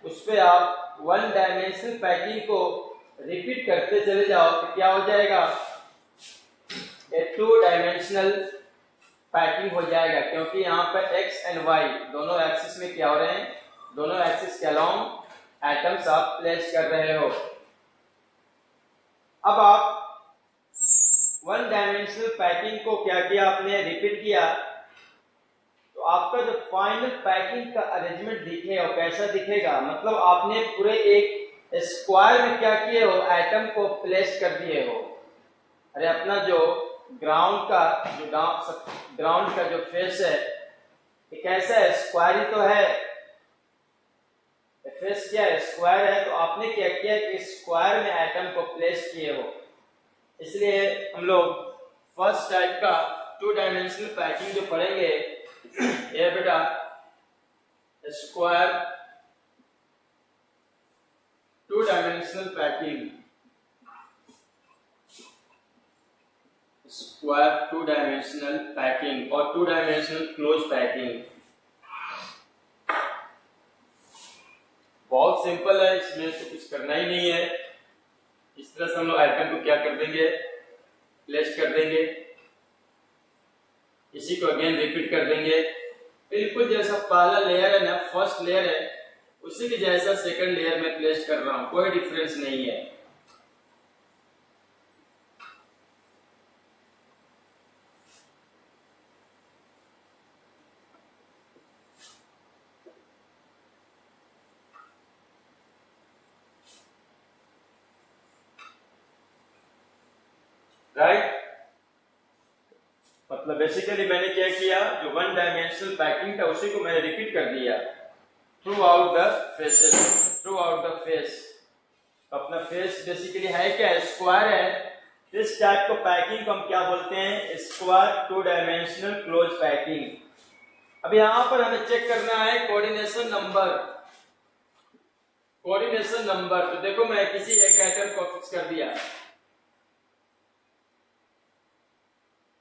Speaker 1: उस पे आप 1 डायमेंशनल पैकिंग को रिपीट करते चले जाओ, तो क्या हो जाएगा? एक 2 डायमेंशनल पैकिंग हो जाएगा, क्योंकि यहाँ पर एक्स एंड वाई दोनों एक्सिस में क्या हो रहे हैं, दोनों एक्सिस के अलोंग एटम्स आप प्लेस कर रहे हो। अब आप 1 डायमेंशनल पैकिंग को क्या किया आपने, रिपीट किया, तो आपका जो फाइनल पैकिंग का अरेंजमेंट दिखेगा वो कैसा दिखेगा? मतलब आपने पूरे एक स्क्वायर में क्या किए हो, एटम को प्लेस कर दिए हो। अरे अपना जो ग्राउंड का जो फेस है, ये कैसा है? स्क्वायर ही तो है। फेस क्या है? स्क्वायर है। तो आपने क्या किया कि स्क्वायर में एटम को प्लेस किए हो। इसलिए हम लोग फर्स्ट टाइप का 2 डायमेंशनल पैकिंग जो पढ़ेंगे, ये बेटा square 2 dimensional packing, square 2 dimensional packing और 2 डायमेंशनल क्लोज पैकिंग। बहुत सिंपल है, इसमें से कुछ करना ही नहीं है। इस तरह से हम लोग एटम को क्या कर देंगे, प्लेस कर देंगे, इसी को अगेन रिपीट कर देंगे। बिल्कुल जैसा पहला लेयर है ना, फर्स्ट लेयर है, उसी के जैसा सेकंड लेयर में प्लेस कर रहा हूं, कोई डिफरेंस नहीं है। राइट। मतलब बेसिकली मैंने क्या किया, जो वन डायमेंशनल पैकिंग था उसी को मैंने रिपीट कर दिया through out the faces, through out the face. अपना फेस बेसिकली है क्या, स्क्वायर है। इस टाइप को पैकिंग को हम क्या बोलते हैं, square two dimensional close packing. अब यहां पर हमें चेक करना है कोऑर्डिनेशन नंबर, कोऑर्डिनेशन नंबर। तो देखो मैं किसी एक आइटम को फिक्स कर दिया।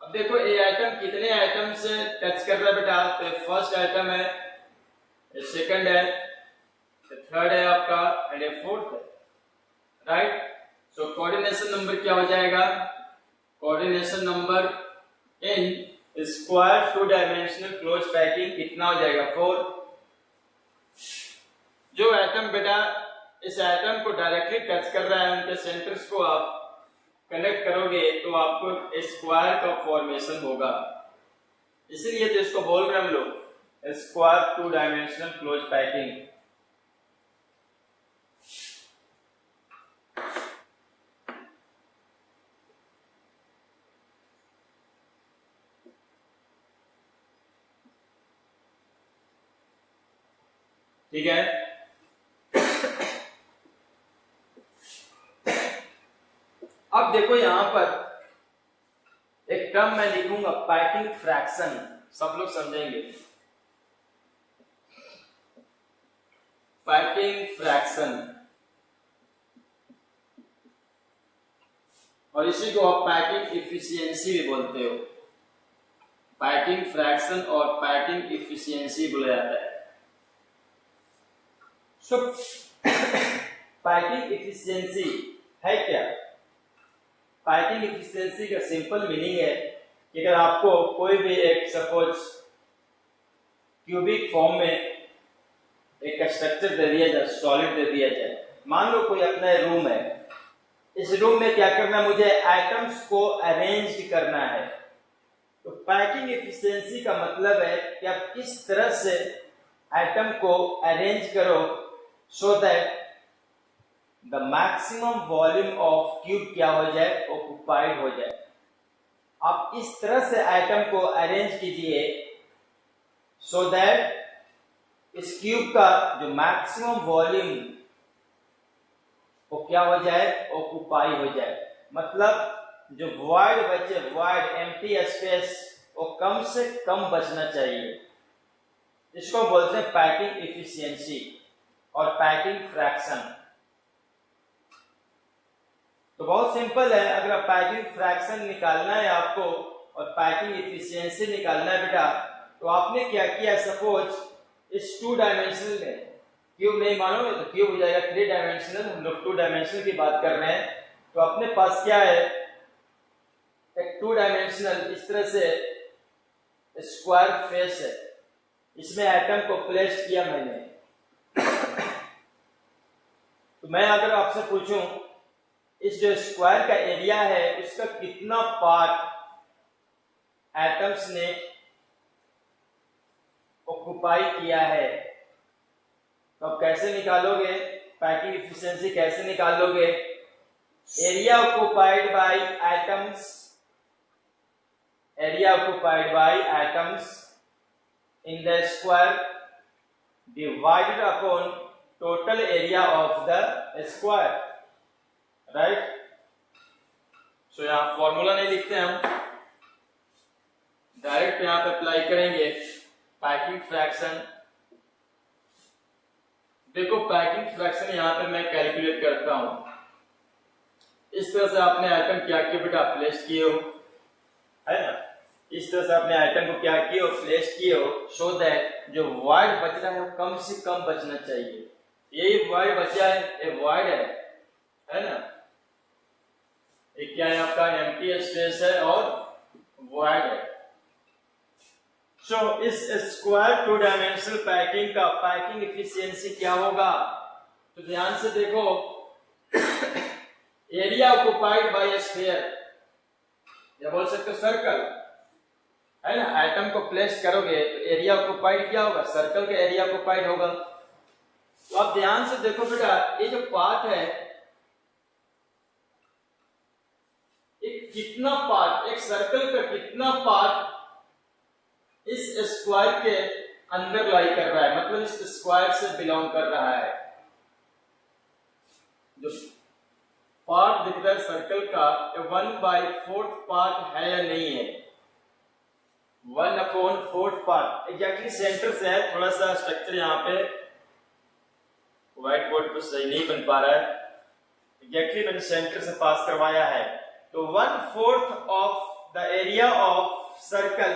Speaker 1: अब देखो ये आइटम कितने आइटम से टच कर रहा है बेटा, तो फर्स्ट आइटम है, सेकंड है, थर्ड है आपका, एंड फोर्थ है, राइट। सो कोऑर्डिनेशन नंबर क्या हो जाएगा, coordination number in square two dimensional close packing कितना हो जाएगा, 4। जो एटम बेटा इस एटम को डायरेक्टली टच कर रहा है, उनके सेंटर्स को आप कनेक्ट करोगे तो आपको स्क्वायर का फॉर्मेशन होगा। इसीलिए तो इसको बोल रहे हैं हम लोग square two dimensional close packing. ठीक है। अब देखो यहां पर एक टर्म मैं लिखूंगा पैकिंग फ्रैक्शन, सब लोग समझेंगे। पैकिंग फ्रैक्शन, और इसी को आप पैकिंग इफिशियंसी भी बोलते हो। पैकिंग फ्रैक्शन और पैकिंग इफिशियंसी बोला जाता है। सो पैकिंग इफिशियंसी है क्या, पैकिंग इफिशियंसी का सिंपल मीनिंग है कि अगर आपको कोई भी एक सपोज क्यूबिक फॉर्म में एक स्ट्रक्चर दे दिया जाए, सॉलिड दे दिया जाए, मान लो कोई अपना रूम है, इस रूम में क्या करना है, मुझे आइटम्स को अरेंज करना है। तो पैकिंग इफिशियंसी का मतलब है कि आप किस तरह से आइटम को अरेंज करो so that the maximum volume of cube क्या हो जाए, ऑक्युपाइड हो जाए। आप इस तरह से आइटम को अरेंज कीजिए सो दैट इस क्यूब का जो मैक्सिमम वॉल्यूम वो क्या हो जाए, ऑक्युपाई हो जाए। मतलब जो वॉइड बचे, वॉइड एम्प्टी स्पेस, वो कम से कम बचना चाहिए। इसको बोलते हैं पैकिंग इफिशियंसी और पैकिंग फ्रैक्शन। तो बहुत सिंपल है, अगर आप पैकिंग फ्रैक्शन निकालना है आपको और पैकिंग इफिशियंसी निकालना है बेटा, तो आपने क्या किया, सपोज इस 2 डायमेंशनल में, क्यूब नहीं मानोगे तो क्यूब हो जाएगा 3 डायमेंशनल, हम लोग 2 डायमेंशनल की बात कर रहे हैं। तो अपने पास क्या है, एक 2 डायमेंशनल इस तरह से स्क्वायर फेस है, इसमें एटम को प्लेस किया मैंने। तो मैं अगर आपसे पूछूं इस जो स्क्वायर का एरिया है उसका कितना पार्ट एटम्स ने ऑक्युपाई किया है, तो आप कैसे निकालोगे, पैकिंग इफिशियंसी कैसे निकालोगे, area occupied by atoms, area occupied by atoms in the square divided upon total area of the square, right. So यहां फॉर्मूला नहीं लिखते हम, डायरेक्ट यहां पे अप्लाई करेंगे पैकिंग फ्रैक्शन। देखो पैकिंग फ्रैक्शन यहां पे मैं कैलकुलेट करता हूं, इस तरह से आपने आइटम क्या किया बेटा, प्लेस किए हो, है ना। इस तरह से आपने आइटम को क्या किए हो, प्लेस किए हो, सो दैट जो वॉइड बच रहा है वो कम से कम बचना चाहिए। यही वॉइड बचा है, ये वॉइड है ना, एक क्या है आपका एम्प्टी स्पेस है और वॉइड है। सो इस स्क्वायर 2 डायमेंशनल पैकिंग का पैकिंग इफिशियंसी क्या होगा, तो ध्यान से देखो, एरिया ऑक्युपाइड बाय स्फीयर, या बोल सकते हो सर्कल, है ना। आइटम को प्लेस करोगे तो एरिया ऑक्युपाइड क्या होगा, सर्कल का एरिया ऑक्युपाइड होगा। तो आप ध्यान से देखो बेटा, ये जो पार्ट है एक कितना पार्ट, एक सर्कल का कितना पार्ट इस स्क्वायर के अंदर लाई कर रहा है, मतलब इस स्क्वायर से बिलोंग कर रहा है। जो पार्ट दिख रहा है सर्कल का 1/4 पार्ट है या नहीं है। 1/4 पार्ट एग्जैक्टली सेंटर से है। थोड़ा सा स्ट्रक्चर यहाँ पे व्हाइट बोर्ड पर सही नहीं बन पा रहा है, एग्जैक्टली मैंने सेंटर से पास करवाया है। तो 1/4 of the area of circle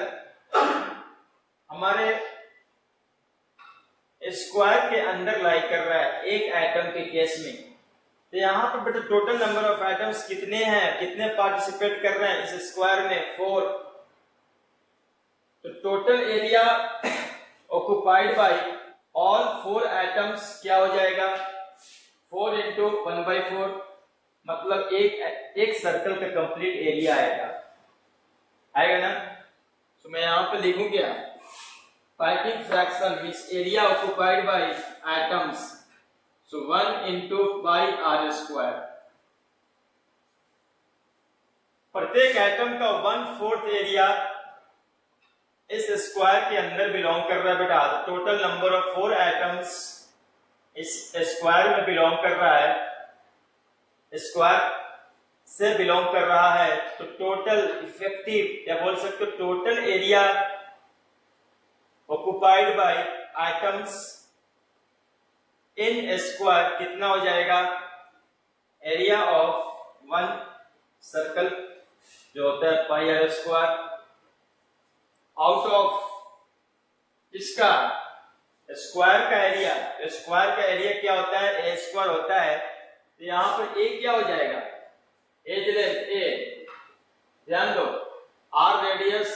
Speaker 1: हमारे स्क्वायर के अंदर लाई कर रहा है एक एटम के केस में। तो यहाँ पर बेटा टोटल नंबर ऑफ एटम्स कितने हैं, कितने पार्टिसिपेट कर रहे हैं इस स्क्वायर में, 4। तो total area occupied bye all 4 atoms क्या हो जाएगा, 4 into 1/4, मतलब एक सर्कल का कंप्लीट एरिया आएगा ना। तो मैं यहां पे लिखूं क्या, piping fraction means area occupied by atoms, so 1 into πr²। प्रत्येक एटम का 1/4 एरिया इस स्क्वायर के अंदर बिलोंग कर रहा है बेटा। टोटल नंबर ऑफ 4 एटम्स इस स्क्वायर में बिलोंग कर रहा है, स्क्वायर से बिलोंग कर रहा है। तो टोटल इफेक्टिव या बोल सकते हो total area occupied by atoms in square कितना हो जाएगा, एरिया ऑफ 1 सर्कल जो होता है πr², आउट ऑफ इसका स्क्वायर का एरिया। स्क्वायर का एरिया क्या होता है, a² होता है। तो यहां पर a क्या हो जाएगा, एज लेंथ a, ध्यान दो r रेडियस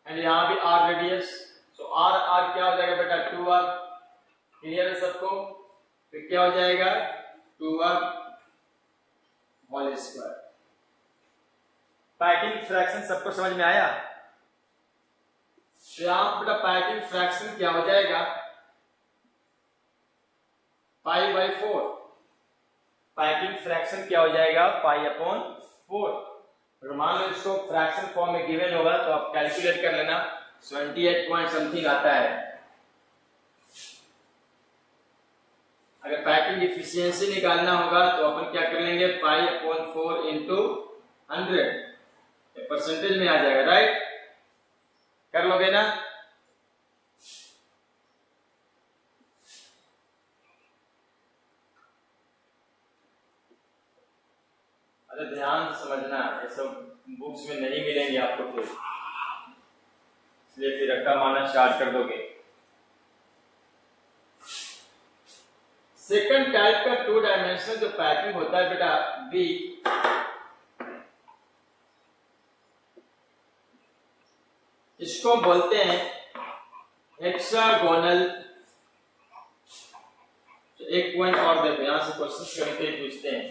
Speaker 1: एंड यहां भी r रेडियस, सो r क्या हो जाएगा बेटा 2r। क्लियर है सबको, तो क्या हो जाएगा 2r whole square. Packing fraction सबको समझ में आया। तो यहां बेटा पैकिंग फ्रैक्शन क्या हो जाएगा, π/4। पैकिंग फ्रैक्शन क्या हो जाएगा, π/4। और मान लो इसको फ्रैक्शन फॉर्म में गिवन होगा तो आप कैलकुलेट कर लेना, 78 पॉइंट समथिंग आता है। अगर पैकिंग एफिशिएंसी निकालना होगा तो अपन क्या कर लेंगे, π/4 into 100 परसेंटेज में आ जाएगा, राइट। कर लोगे ना। अरे ध्यान से समझना, ये सब बुक्स में नहीं मिलेंगे आपको फिर, इसलिए फिर रट्टा मारना स्टार्ट कर दोगे। सेकंड टाइप का 2 डायमेंशनल जो पैकिंग होता है बेटा बी, इसको बोलते हैं हेक्सागोनल। तो एक पॉइंट और देखो, यहां से क्वेश्चन करके पूछते हैं।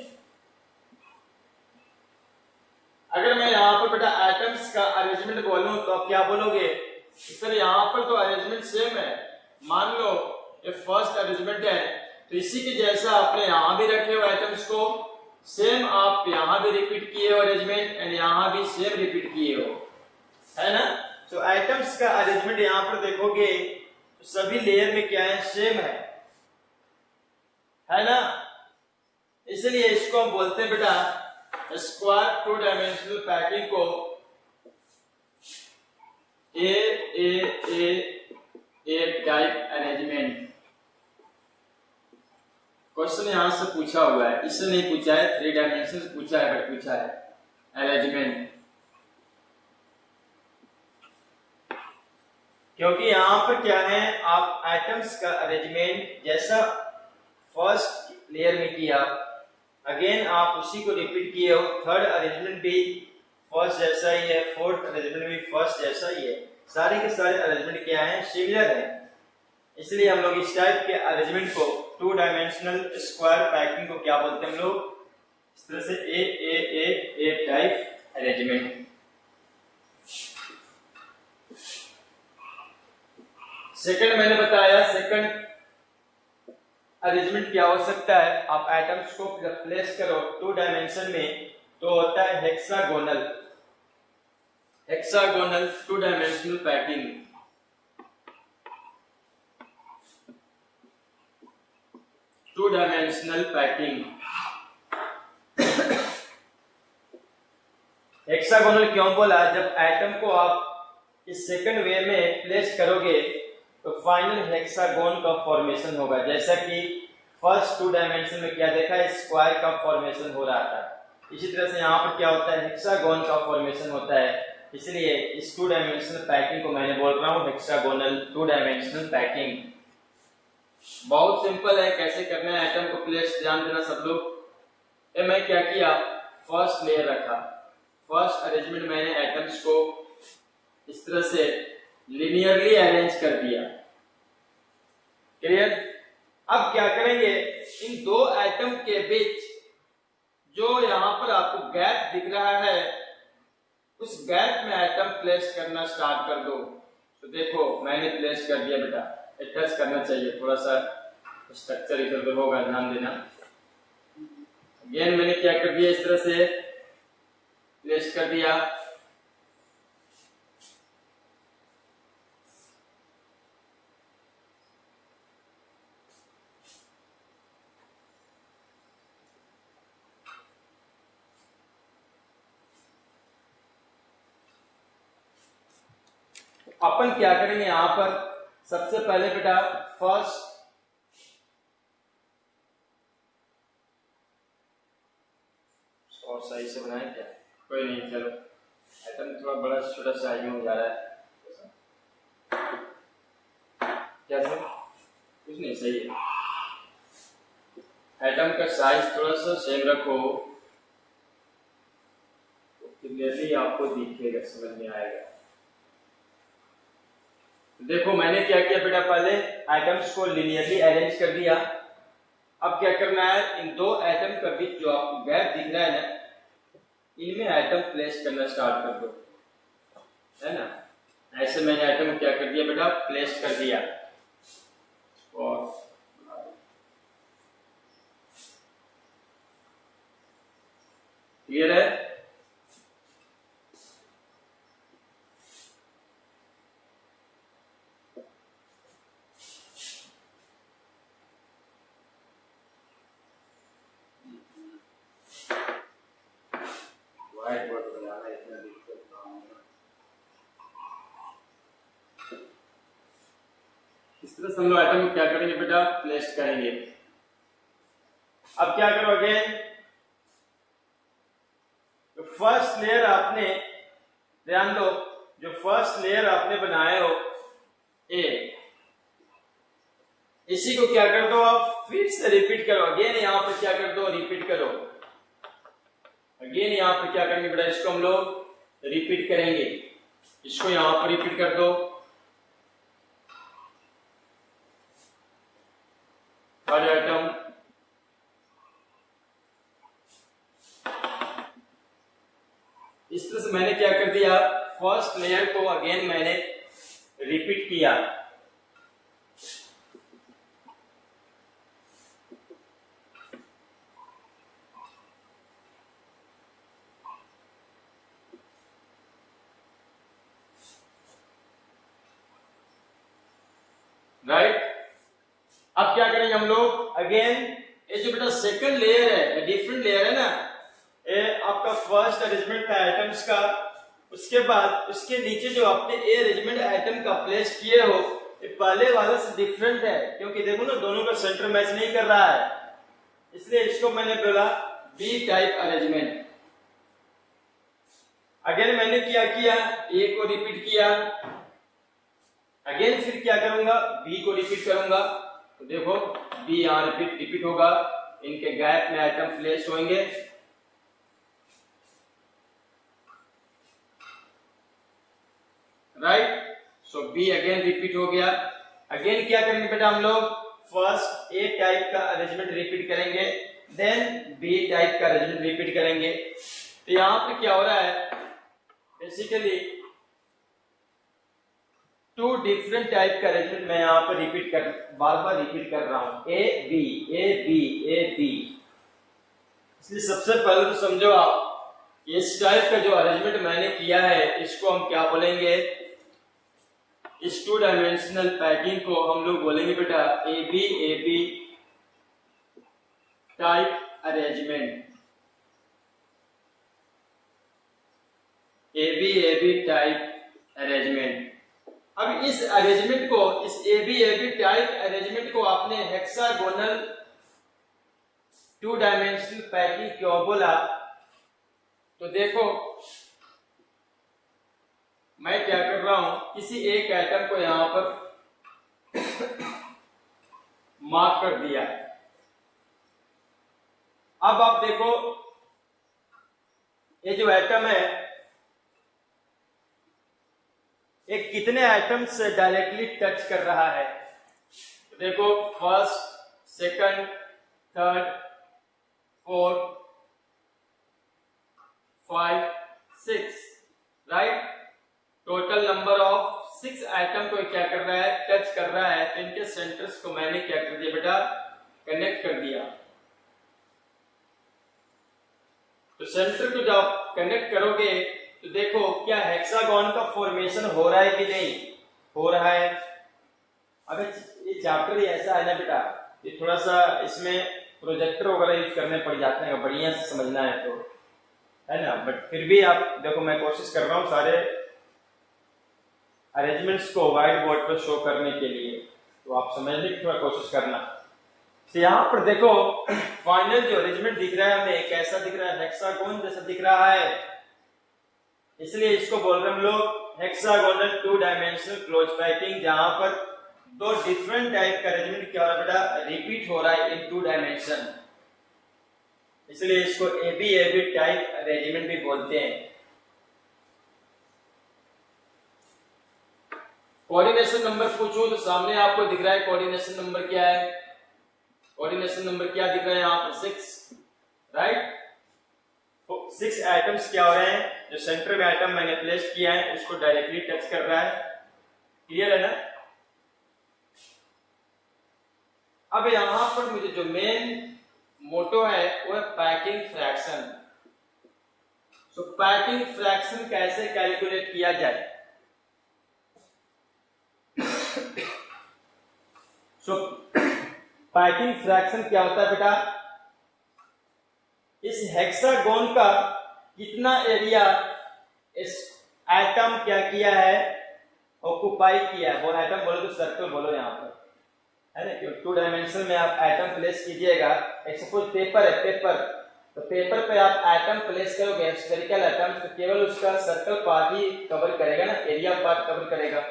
Speaker 1: अगर मैं यहां पर बेटा एटम्स का अरेंजमेंट बोलूं तो आप क्या बोलोगे, सर यहां पर तो अरेंजमेंट सेम है। मान लो ये फर्स्ट अरेंजमेंट है, तो इसी के जैसा आपने यहां भी रखे हो एटम्स को, सेम आप यहां भी रिपीट किए हो अरेंजमेंट, एंड यहां भी सेम रिपीट किए हो, है ना। तो एटम्स का अरेंजमेंट यहां पर देखोगे तो सभी लेयर में क्या है, सेम है ना। इसलिए इसको हम बोलते हैं बेटा स्क्वायर 2 डायमेंशनल पैकिंग को ए टाइप अरेंजमेंट। क्वेश्चन यहां से पूछा हुआ है, इससे नहीं पूछा है, 3 डायमेंशन से पूछा है, बट पूछा है अरेंजमेंट। क्योंकि यहां पर क्या है, आप एटम्स का अरेंजमेंट जैसा फर्स्ट लेयर में किया, अगेन आप उसी को रिपीट किए हो। थर्ड अरेंजमेंट भी फर्स्ट जैसा ही है, फोर्थ अरेंजमेंट भी फर्स्ट जैसा ही है, सारे के सारे अरेंजमेंट क्या है, सिमिलर है। इसलिए हम लोग इस टाइप के अरेंजमेंट को 2 डायमेंशनल स्क्वायर पैकिंग को क्या बोलते हैं हम लोग, इस तरह से ए टाइप अरेंजमेंट। सेकंड मैंने बताया, सेकंड अरेंजमेंट क्या हो सकता है, आप एटम्स को जब प्लेस करो 2 डायमेंशन में तो होता है hexagonal, hexagonal 2 dimensional packing. Two dimensional packing. Hexagonal क्यों बोला? जब एटम को आप इस सेकंड वे में प्लेस करोगे तो फाइनल हेक्सागोन का फॉर्मेशन होगा। जैसा कि फर्स्ट 2 डायमेंशन में क्या देखा, स्क्वायर का फॉर्मेशन हो रहा था, इसी तरह से यहाँ पर क्या होता है, हेक्सागोन का फॉर्मेशन होता है। इसलिए इस 2 डायमेंशनल पैकिंग को मैंने बोल रहा हूँ हेक्सागोनल 2 डायमेंशनल पैकिंग। बहुत सिंपल है कैसे करना है एटम को प्लेस, ध्यान देना सब लोग। मैं क्या किया, फर्स्ट लेयर रखा, फर्स्ट अरेंजमेंट मैंने एटम्स को इस तरह से लिनियरली अरेंज कर दिया। क्लियर? अब क्या करेंगे, इन 2 एटम के बीच जो यहां पर आपको गैप दिख रहा है उस गैप में एटम प्लेस करना स्टार्ट कर दो। तो देखो मैंने प्लेस कर दिया बेटा, टच करना चाहिए, थोड़ा सा स्ट्रक्चर इधर उधर होगा, ध्यान देना। अगेन मैंने क्या कर दिया, इस तरह से प्लेस कर दिया। अपन क्या करेंगे यहां पर, सबसे पहले बेटा फर्स्ट और सही से बनाए क्या, कोई नहीं, चलो एटम थोड़ा बड़ा छोटा साइज में हो जा रहा है, क्या सर? कुछ नहीं, सही है। एटम का साइज थोड़ा सा सेम रखो तो क्लियरली आपको दिखेगा, समझ में आएगा। देखो मैंने क्या किया बेटा, पहले एटम्स को लिनियरली अरेंज कर दिया। अब क्या करना है, इन 2 एटम के बीच जो आपको गैप दिख रहा है ना, इनमें एटम प्लेस करना स्टार्ट कर दो, है ना। ऐसे मैंने एटम क्या कर दिया बेटा, प्लेस कर दिया। और क्लियर है? व्हाइट बोर्ड बनाना इतना दिक्कत ना हो। इस तरह से हम लोग एटम को क्या करेंगे बेटा, प्लेस करेंगे। अब क्या करोगे, तो फर्स्ट लेयर आपने, ध्यान दो, जो फर्स्ट लेयर आपने बनाए हो ए, इसी को क्या कर दो आप, फिर से रिपीट करो। अगेन यहां पर क्या कर दो, रिपीट करो। अगेन यहां पर क्या करेंगे बेटा, इसको हम लोग रिपीट करेंगे, इसको यहां पर रिपीट कर दो। थर्ड आइटम, इस तरह से मैंने क्या कर दिया, फर्स्ट लेयर को अगेन मैंने रिपीट किया। राइट? अब क्या करेंगे हम लोग, अगेन ये जो बेटा सेकंड लेयर है, डिफरेंट लेयर है ना, ये आपका फर्स्ट अरेंजमेंट था एटम्स का, उसके बाद उसके नीचे जो आपने ए अरेंजमेंट एटम का प्लेस किए हो, ये पहले वाले से डिफरेंट है, क्योंकि देखो ना दोनों का सेंटर मैच नहीं कर रहा है, इसलिए इसको मैंने बोला बी टाइप अरेंजमेंट। अगेन मैंने क्या किया, ए को रिपीट किया, अगेन फिर क्या करूंगा, बी को रिपीट करूंगा। तो देखो बी यहां रिपीट होगा, इनके गैप में एटम प्लेस होंगे। Right? So B again repeat हो गया। अगेन क्या करेंगे बेटा हम लोग, फर्स्ट ए टाइप का अरेंजमेंट रिपीट करेंगे, देन बी टाइप का अरेंजमेंट रिपीट करेंगे। तो यहां पे क्या हो रहा है, बेसिकली 2 डिफरेंट टाइप का अरेंजमेंट मैं यहां पर बार बार रिपीट कर रहा हूं, A B A B A B. इसलिए सबसे पहले तो समझो आप, इस टाइप का जो अरेंजमेंट मैंने किया है इसको हम क्या बोलेंगे, इस 2 डायमेंशनल पैकिंग को हम लोग बोलेंगे बेटा AB type arrangement. AB type arrangement. अब इस अरेंजमेंट को, इस एबी टाइप अरेंजमेंट को आपने हेक्सागोनल 2 डायमेंशनल पैकिंग क्यों बोला? तो देखो मैं क्या कर रहा हूं, किसी एक एटम को यहां पर मार्क कर दिया। अब आप देखो ये जो एटम है ये कितने एटम्स से डायरेक्टली टच कर रहा है। तो देखो first, second, third, fourth, 5, 6, right. Total number of 6 item को क्या कर रहा है, टच कर रहा है। तो इनके सेंटर्स को मैंने क्या कर दिया बेटा, कनेक्ट कर दिया। तो सेंटर को जब कनेक्ट करोगे तो देखो क्या हेक्सागोन का फॉर्मेशन हो रहा है कि नहीं हो रहा है। अब ये चैप्टर ही ऐसा है ना बेटा, ये थोड़ा सा इसमें प्रोजेक्टर वगैरह यूज करने पड़ जाते हैं, बढ़िया से समझना है तो, है ना। बट फिर भी आप देखो मैं कोशिश कर रहा हूं सारे अरेंजमेंट्स को व्हाइट बोर्ड पर शो करने के लिए, तो आप समझने की थोड़ा कोशिश करना। तो यहाँ पर देखो फाइनल जो अरेंजमेंट दिख रहा है हमें कैसा दिख रहा है, हेक्सागोन जैसा दिख रहा है। इसलिए इसको बोल रहे हम लोग हेक्सागोनल 2 डायमेंशनल क्लोज पैकिंग, जहां पर 2 डिफरेंट टाइप का अरेंजमेंट क्या हो रहा है बेटा, रिपीट हो रहा है इन 2 डायमेंशन। इसलिए इसको एबी टाइप अरेंजमेंट भी बोलते हैं। कोऑर्डिनेशन नंबर पूछूं तो सामने आपको दिख रहा है कोऑर्डिनेशन नंबर क्या है, कोऑर्डिनेशन नंबर क्या दिख रहा है यहाँ पर 6, राइट। 6 आइटम्स क्या हो रहे हैं, जो सेंटर में आइटम मैंने प्लेस किया है उसको डायरेक्टली टच कर रहा है, क्लियर है ना। अब यहां पर मुझे जो मेन मोटो है वो है पैकिंग फ्रैक्शन। सो पैकिंग फ्रैक्शन कैसे कैलकुलेट किया जाए। सो पैकिंग फ्रैक्शन क्या होता है बेटा, इस हेक्सागोन का कितना एरिया इस एटम क्या किया है, ऑक्युपाई किया है। वो एटम बोलो तो सर्कल बोलो यहाँ पर, है ना, क्योंकि 2 डायमेंशन में आप एटम प्लेस कीजिएगा। एक सपोज पेपर है, पेपर, तो पेपर पे आप एटम प्लेस करोगे स्फेरिकल एटम, तो केवल उसका सर्कल पार्ट ही कवर करेगा ना, एरिया पार्ट कवर करेगा।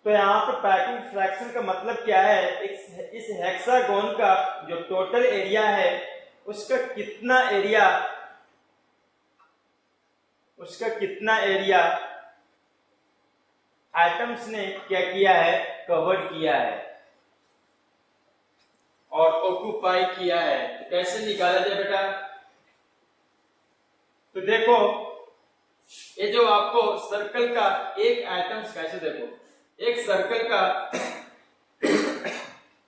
Speaker 1: तो यहाँ पर पैकिंग फ्रैक्शन का मतलब क्या है, इस हेक्सागोन का जो टोटल एरिया है उसका कितना एरिया एटम्स ने क्या किया है, कवर्ड किया है और ऑक्युपाई किया है। तो कैसे निकाला जाए बेटा, तो देखो ये जो आपको सर्कल का एक एटम्स, कैसे देखो एक सर्कल का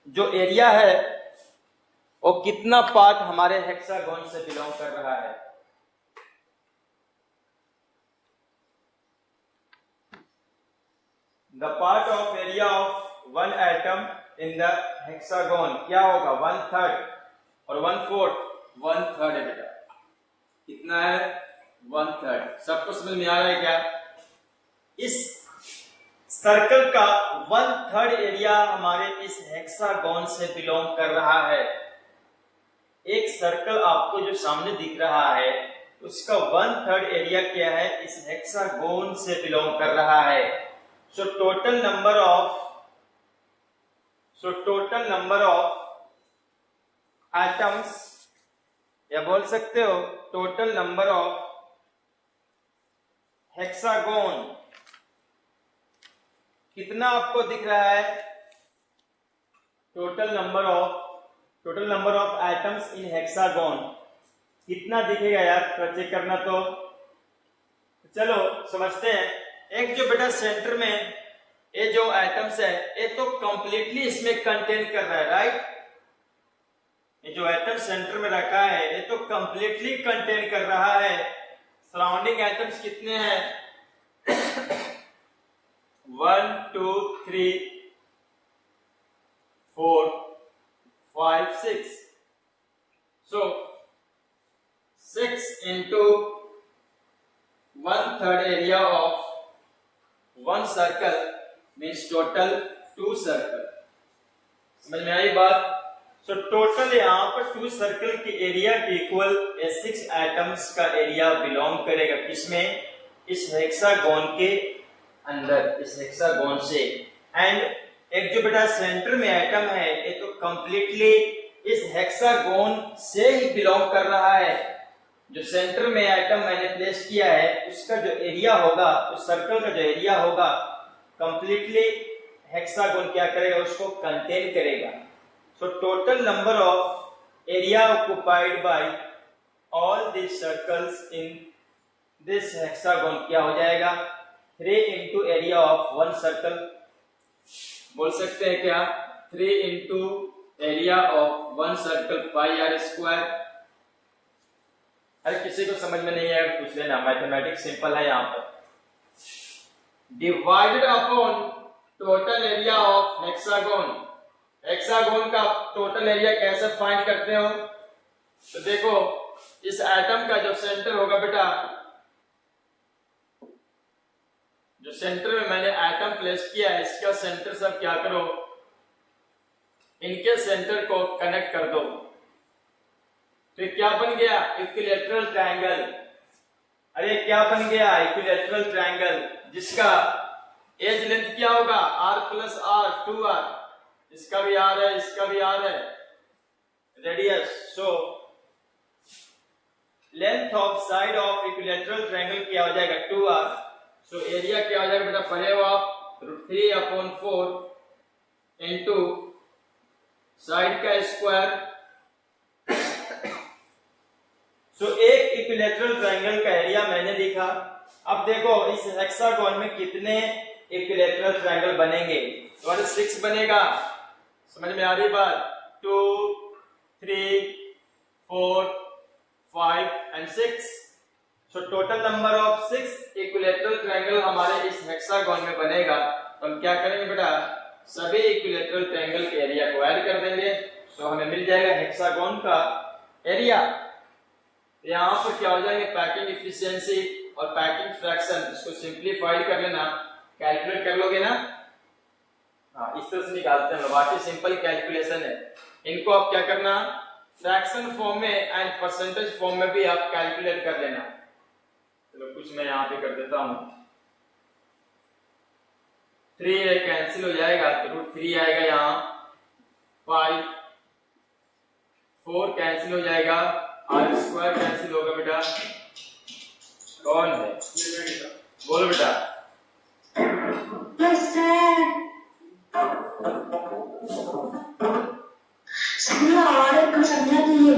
Speaker 1: जो एरिया है वो कितना पार्ट हमारे हेक्सागोन से बिलोंग कर रहा है। The part of area of 1 atom in the hexagon क्या होगा, 1/3 और 1/4 1/3 है बेटा। कितना है, 1/3। सबको समझ में आ रहा है क्या। इस सर्कल का 1/3 एरिया हमारे इस हेक्सागोन से बिलोंग कर रहा है। एक सर्कल आपको जो सामने दिख रहा है उसका 1/3 एरिया क्या है, इस हेक्सागोन से बिलोंग कर रहा है। सो टोटल नंबर ऑफ एटम्स, या बोल सकते हो टोटल नंबर ऑफ हेक्सागोन कितना आपको दिख रहा है, total number of atoms in hexagon कितना दिखेगा यार, चेक करना। तो चलो समझते हैं। एक जो बेटा सेंटर में ये जो एटम्स है ये तो कंप्लीटली इसमें कंटेन कर रहा है, राइट। ये जो एटम सेंटर में रखा है ये तो कंप्लीटली कंटेन कर रहा है। सराउंडिंग एटम्स कितने हैं? 1 2 3 4 5 6। So 6 into 1/3 area of one circle means total 2 circle। समझ में आई बात? सो टोटल यहाँ पर 2 सर्कल की एरिया के इक्वल 6 एटम्स का एरिया बिलोंग करेगा किसमें? इस हेक्सागोन के अंदर, इस हेक्सागोन से। एंड एक जो बेटा सेंटर में एटम है ये तो कंप्लीटली इस हेक्सागोन से ही बिलोंग कर रहा है। जो सेंटर में एटम मैंने प्लेस किया है उसका जो एरिया होगा, उस सर्कल का जो एरिया होगा कंप्लीटली हेक्सागोन क्या करेगा? उसको कंटेन करेगा। So total number of area occupied by all these circles in this hexagon क्या हो जाएगा? 3 into area of one circle। बोल सकते हैं क्या? 3 into area of one circle pi r square। अरे किसी को समझ में नहीं आया पूछ लेना, मैथमेटिक्स सिंपल है यहाँ पर। Divided upon total area of hexagon. Hexagon का टोटल एरिया कैसे फाइंड करते हो? तो देखो इस एटम का जो सेंटर होगा बेटा, जो सेंटर में मैंने एटम प्लेस किया है इसका सेंटर सब क्या करो? इनके सेंटर को कनेक्ट कर दो। तो क्या बन गया? Equilateral triangle. अरे क्या बन गया? इक्विलैटरल ट्रायंगल जिसका एज लेंथ क्या होगा? r plus r 2r। इसका भी आर है, इसका भी आर है, radius. So length of side of equilateral triangle क्या हो जाएगा? 2r। सो एरिया क्या हो जाएगा बेटा? पढ़े हो आप? 3/4 इंटू साइड का स्क्वायर। सो एक इक्विलैटरल ट्रायंगल का एरिया मैंने लिखा। अब देखो इस हेक्सागोन में कितने इक्विलैटरल ट्रायंगल बनेंगे? तो 6 बनेगा। समझ में आ रही बात? 2 3 4 5 and 6। So total number of 6 equilateral triangle हमारे इस हेक्सागोन में बनेगा। तो हम क्या करेंगे बेटा? सभी इक्विलैटरल ट्रायंगल के एरिया को ऐड कर देंगे। सो हमें मिल जाएगा हेक्सागोन का एरिया। यहाँ पर क्या हो जाएंगे? पैकिंग इफिशियंसी और पैकिंग फ्रैक्शन, इसको सिंप्लीफाइड कर लेना, कैलकुलेट कर लोगे ना। हाँ इस तरह से निकालते हैं, बाकी सिंपल कैलकुलेशन है। इनको आप क्या करना? फ्रैक्शन फॉर्म में एंड परसेंटेज फॉर्म में भी आप कैलकुलेट कर लेना। चलो कुछ मैं यहाँ पे कर देता हूँ। 3 कैंसिल हो जाएगा तो √3 आएगा यहाँ। 5 4 कैंसिल हो जाएगा, r स्क्वायर कैंसिल होगा बेटा। कौन है? बोलो बेटा।
Speaker 2: समझा दीजिए।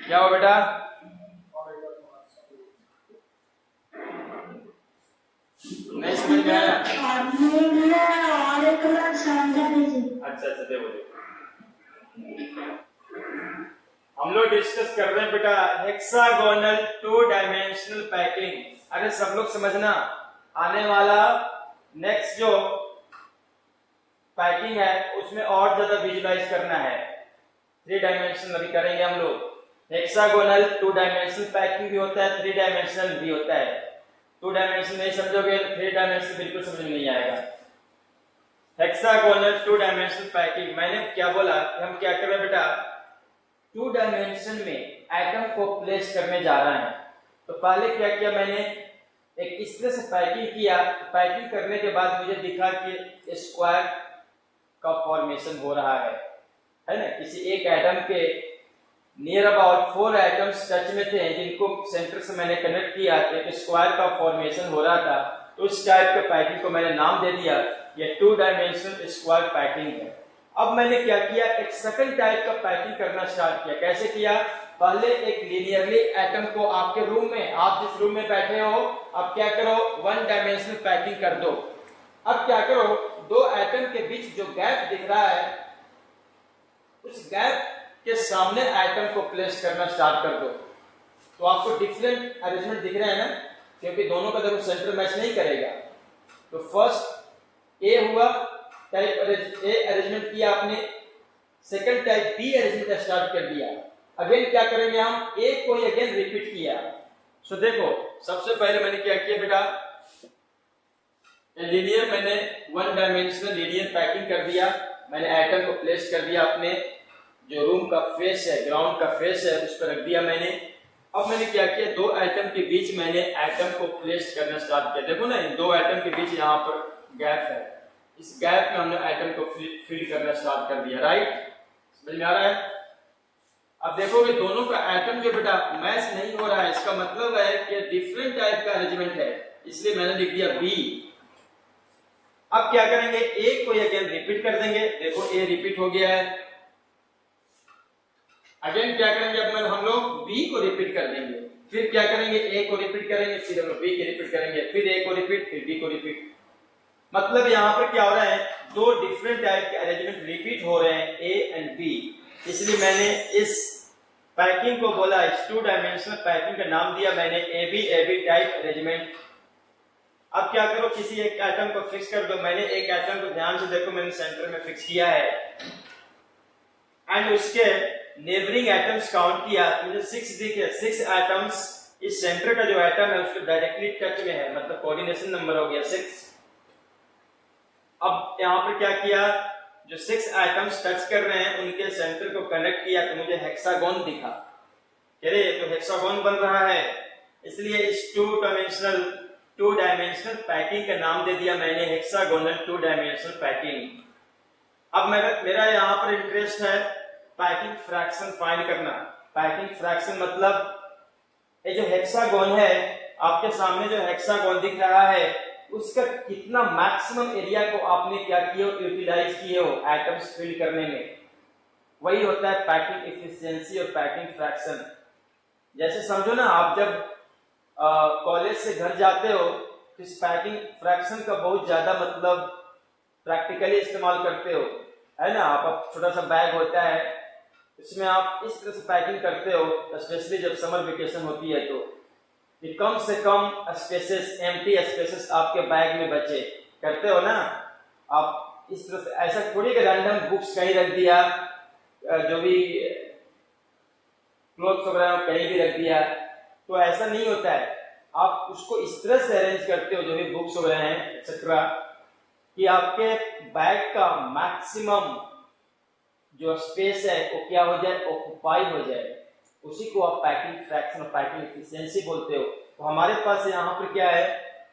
Speaker 1: क्या हो बेटा? नहीं समझ में आया? अच्छा देखो हम लोग डिस्कस कर रहे हैं बेटा हेक्सागोनल 2 डायमेंशनल पैकिंग। अरे सब लोग समझना, आने वाला नेक्स्ट जो पैकिंग है उसमें और ज्यादा विजुलाइज करना है। 3 डायमेंशनल अभी करेंगे हम लोग। हेक्सागोनल 2 डायमेंशनल पैकिंग भी होता है, 3 डायमेंशनल भी होता है। 2 डायमेंशनल नहीं समझोगे तो 3 डायमेंशनल बिल्कुल समझ में नहीं आएगा। हेक्सागोनल 2 डायमेंशनल पैकिंग, मैंने क्या बोला कि हम क्या कर रहे हैं बेटा? 2 डायमेंशन में एटम को प्लेस करने जा रहे हैं। तो पहले क्या किया मैंने? एक इस तरह से पैकिंग किया। पैकिंग करने के बाद मुझे दिखा कि स्क्वायर का फॉर्मेशन हो रहा है ना। किसी एक एटम के नियर अबाउट 4 एटम्स टच में थे जिनको सेंटर से मैंने कनेक्ट किया, एक स्क्वायर का फॉर्मेशन हो रहा था। तो उस टाइप के पैकिंग को मैंने नाम दे दिया, ये 2 डायमेंशनल स्क्वायर पैकिंग है। अब मैंने क्या किया? एक सेकंड टाइप का पैकिंग करना स्टार्ट किया। कैसे किया? पहले एक लीनियरली एटम को आपके रूम में, आप जिस रूम में बैठे हो, अब क्या करो? 1 डायमेंशनल पैकिंग कर दो। अब क्या करो? 2 एटम के बीच जो गैप दिख रहा है उस गैप के सामने एटम को प्लेस करना स्टार्ट कर दो। तो आपको डिफरेंट अरेंजमेंट दिख रहे हैं ना, क्योंकि दोनों का देखो सेंटर मैच नहीं करेगा। तो फर्स्ट ए हुआ टाइप ए अरेंजमेंट किया आपने, second type B arrangement start कर दिया। अगेन क्या करेंगे हम, ए को अगेन रिपीट किया। सो देखो सबसे पहले मैंने क्या किया बेटा, लीनियर मैंने वन डायमेंशनल लीनियर पैकिंग कर दिया। मैंने एटम को प्लेस कर दिया अपने जो रूम का फेस है, ग्राउंड का फेस है, उस पर रख दिया मैंने। अब मैंने क्या किया, दो एटम के बीच मैंने एटम को प्लेस करना स्टार्ट किया। देखो ना, इन दो एटम के बीच यहाँ पर गैप है, इस गैप में हमने एटम को फिल करना स्टार्ट कर दिया। राइट, समझ में आ रहा है? अब देखोगे दोनों का एटम जो बेटा मैच नहीं हो रहा है, इसका मतलब है कि डिफरेंट टाइप का अरेंजमेंट है, इसलिए मैंने लिख दिया बी। अब क्या करेंगे, ए को अगेन रिपीट कर देंगे। देखो ए रिपीट हो गया है। अगेन क्या करेंगे, अब हम लोग बी को रिपीट कर देंगे। फिर क्या करेंगे, ए को रिपीट करेंगे, फिर हम लोग बी को रिपीट करेंगे, फिर ए को रिपीट, फिर बी को रिपीट। मतलब यहाँ पर क्या हो रहा है, दो डिफरेंट टाइप के अरेंजमेंट रिपीट हो रहे हैं, ए एंड बी। इसलिए मैंने इस पैकिंग को बोला, इस टू डायमेंशनल पैकिंग का नाम दिया मैंने ए बी टाइप अरेंजमेंट। अब क्या करो, किसी एक एटम को फिक्स कर दो। मैंने एक एटम को ध्यान से देखो, मैंने सेंटर में फिक्स किया है एंड उसके नेबरिंग एटम्स काउंट किया, मुझे 6 दिखे। 6 एटम्स इस सेंटर का जो एटम है उसके डायरेक्टली टच में है, मतलब कोऑर्डिनेशन नंबर हो गया 6। अब यहाँ पर क्या किया, जो 6 एटम्स टच कर रहे हैं उनके सेंटर को कनेक्ट किया तो मुझे हेक्सागोन दिखा। अरे ये तो हेक्सागोन बन रहा है, इसलिए इस टू डायमेंशनल पैकिंग का नाम दे दिया मैंने हेक्सागोनल टू डायमेंशनल पैकिंग। अब मेरा यहाँ पर इंटरेस्ट है पैकिंग फ्रैक्शन फाइंड करना। पैकिंग फ्रैक्शन मतलब ये जो हेक्सागोन है, आपके सामने जो हेक्सागोन दिख रहा है उसका कितना मैक्सिमम एरिया को आपने क्या किया, यूटिलाइज किए हो एटम्स फिल करने में, वही होता है पैकिंग एफिशिएंसी और पैकिंग फ्रैक्शन। जैसे समझो ना, आप जब कॉलेज से घर जाते हो तो इस पैकिंग फ्रैक्शन का बहुत ज्यादा मतलब प्रैक्टिकली इस्तेमाल करते हो, है ना। आप छोटा सा बैग होता है, इसमें आप इस तरह से पैकिंग करते हो, स्पेशली जब समर वेकेशन होती है तो कम से कम स्पेसेस, एम्प्टी स्पेसेस आपके बैग में बचे, करते हो ना आप इस तरह से। ऐसा थोड़ी कि रैंडम बुक्स कहीं रख दिया, जो भी क्लोथ्स वगैरह कहीं भी रख दिया, तो ऐसा नहीं होता है। आप उसको इस तरह से अरेंज करते हो, जो भी बुक्स वगैरह हैं एक्सेट्रा, कि आपके बैग का मैक्सिमम जो स्पेस है वो क्या हो जाए, ऑक्युपाई हो जाए। उसी को आप पैकिंग फ्रैक्शन और पैकिंग एफिशिएंसी बोलते हो। तो हमारे पास यहाँ पर क्या है,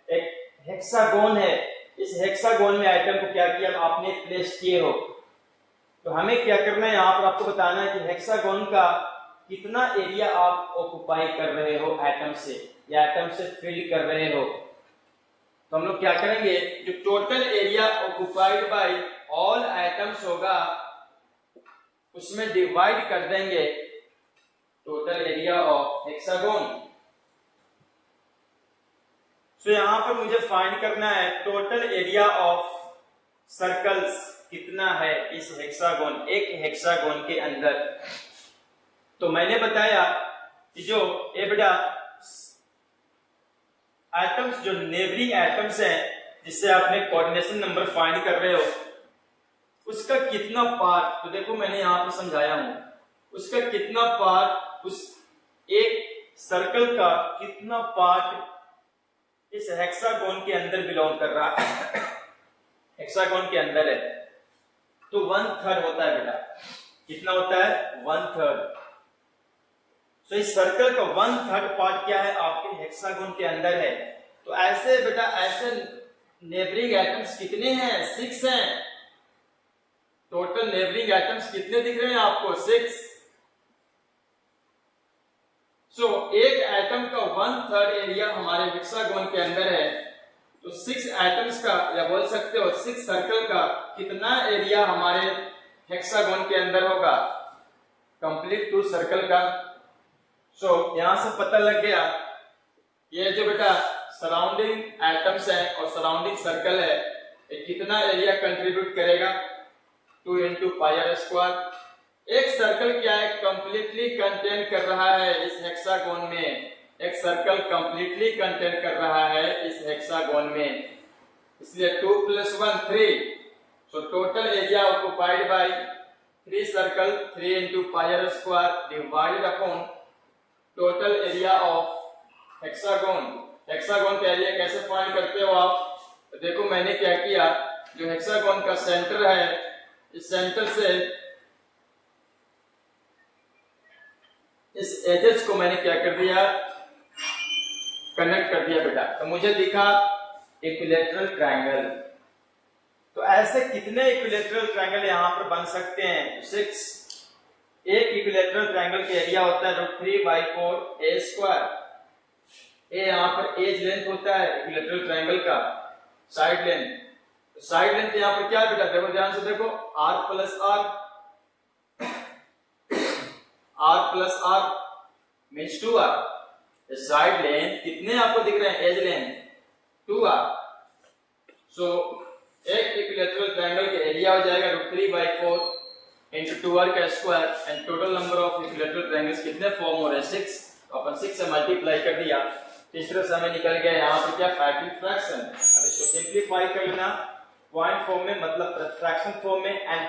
Speaker 1: एक हेक्सागोन है। इस हेक्सागोन में आइटम को क्या किया, आपने प्लेस किए हो। तो हमें क्या करना है, यहाँ पर आपको बताना है कि हेक्सागोन का कितना एरिया आप ऑक्युपाई कर रहे हो एटम से, या एटम से फिल कर रहे हो। तो हम लोग क्या करेंगे, जो total area occupied bye all atoms होगा उसमें डिवाइड कर देंगे टोटल एरिया ऑफ हेक्सागोन। सो यहां पर मुझे फाइंड करना है टोटल एरिया ऑफ सर्कल्स कितना है इस हेक्सागोन, एक हेक्सागोन के अंदर। तो मैंने बताया कि जो बेटा एटम्स, जो नेबरिंग एटम्स हैं जिससे आपने कोऑर्डिनेशन नंबर फाइंड कर रहे हो, उसका कितना पार्ट, तो देखो मैंने यहां पर समझाया हूं, उसका कितना पार्ट, उस एक सर्कल का कितना पार्ट इस हेक्सागोन के अंदर बिलोंग कर रहा है, हेक्सागोन के अंदर है। तो 1/3 होता है बेटा। कितना होता है, 1/3। तो इस सर्कल का 1/3 पार्ट क्या है, आपके हेक्सागोन के अंदर है। तो ऐसे बेटा, ऐसे नेबरिंग एटम्स कितने हैं, 6 हैं। टोटल नेबरिंग एटम्स कितने दिख रहे हैं आपको, 6। सो एक एटम का 1/3 एरिया हमारे हेक्सागोन के अंदर है। तो 6 एटम्स का, या बोल सकते हो 6 सर्कल का कितना एरिया हमारे हेक्सागोन के अंदर होगा, कंप्लीट 2 सर्कल का। सो यहां से पता लग गया, ये जो बेटा सराउंडिंग एटम्स है और सराउंडिंग सर्कल है, ये कितना एरिया कंट्रीब्यूट करेगा, 2 × πr²। एक सर्कल क्या है, कंप्लीटली कंटेन कर रहा है इस हेक्सागोन में, एक सर्कल कंप्लीटली कंटेन कर रहा है इस हेक्सागोन में, इसलिए 2 + 1 3। So total area occupied bye 3 circle 3 into pi r square divided upon total area of hexagon. Hexagon का एरिया कैसे फाइंड करते हो आप, तो देखो मैंने क्या किया, जो हेक्सागोन का सेंटर है, इस सेंटर से इस एजेस को मैंने क्या कर दिया, कनेक्ट कर दिया बेटा, तो मुझे दिखा इक्विलैटरल ट्रायंगल। तो ऐसे कितने इक्विलैटरल ट्रायंगल यहां पर बन सकते हैं, 6। एक इक्विलैटरल ट्रायंगल का एरिया होता है √3/4 a²। ए यहां पर एज लेंथ होता है इक्विलैटरल ट्रायंगल का, साइड लेंथ। तो साइड लेंथ यहां पर क्या है बेटा, देखो ध्यान से देखो, r means 2r। Side length कितने आपको दिख रहे हैं, एज लेंथ 2r। सो एक इक्विलैटरल ट्रायंगल का एरिया हो जाएगा √3/4 into 2r का square, and total number of equilateral triangles कितने फॉर्म हो रहे हैं, 6। अपन 6 से मल्टीप्लाई कर दिया, इस तरह से हमें निकल गया यहाँ पर क्या, पैकिंग फ्रैक्शन। अब इसको सिंप्लीफाई कर लेना पॉइंट फॉर्म में, मतलब फ्रैक्शन फॉर्म में, एंड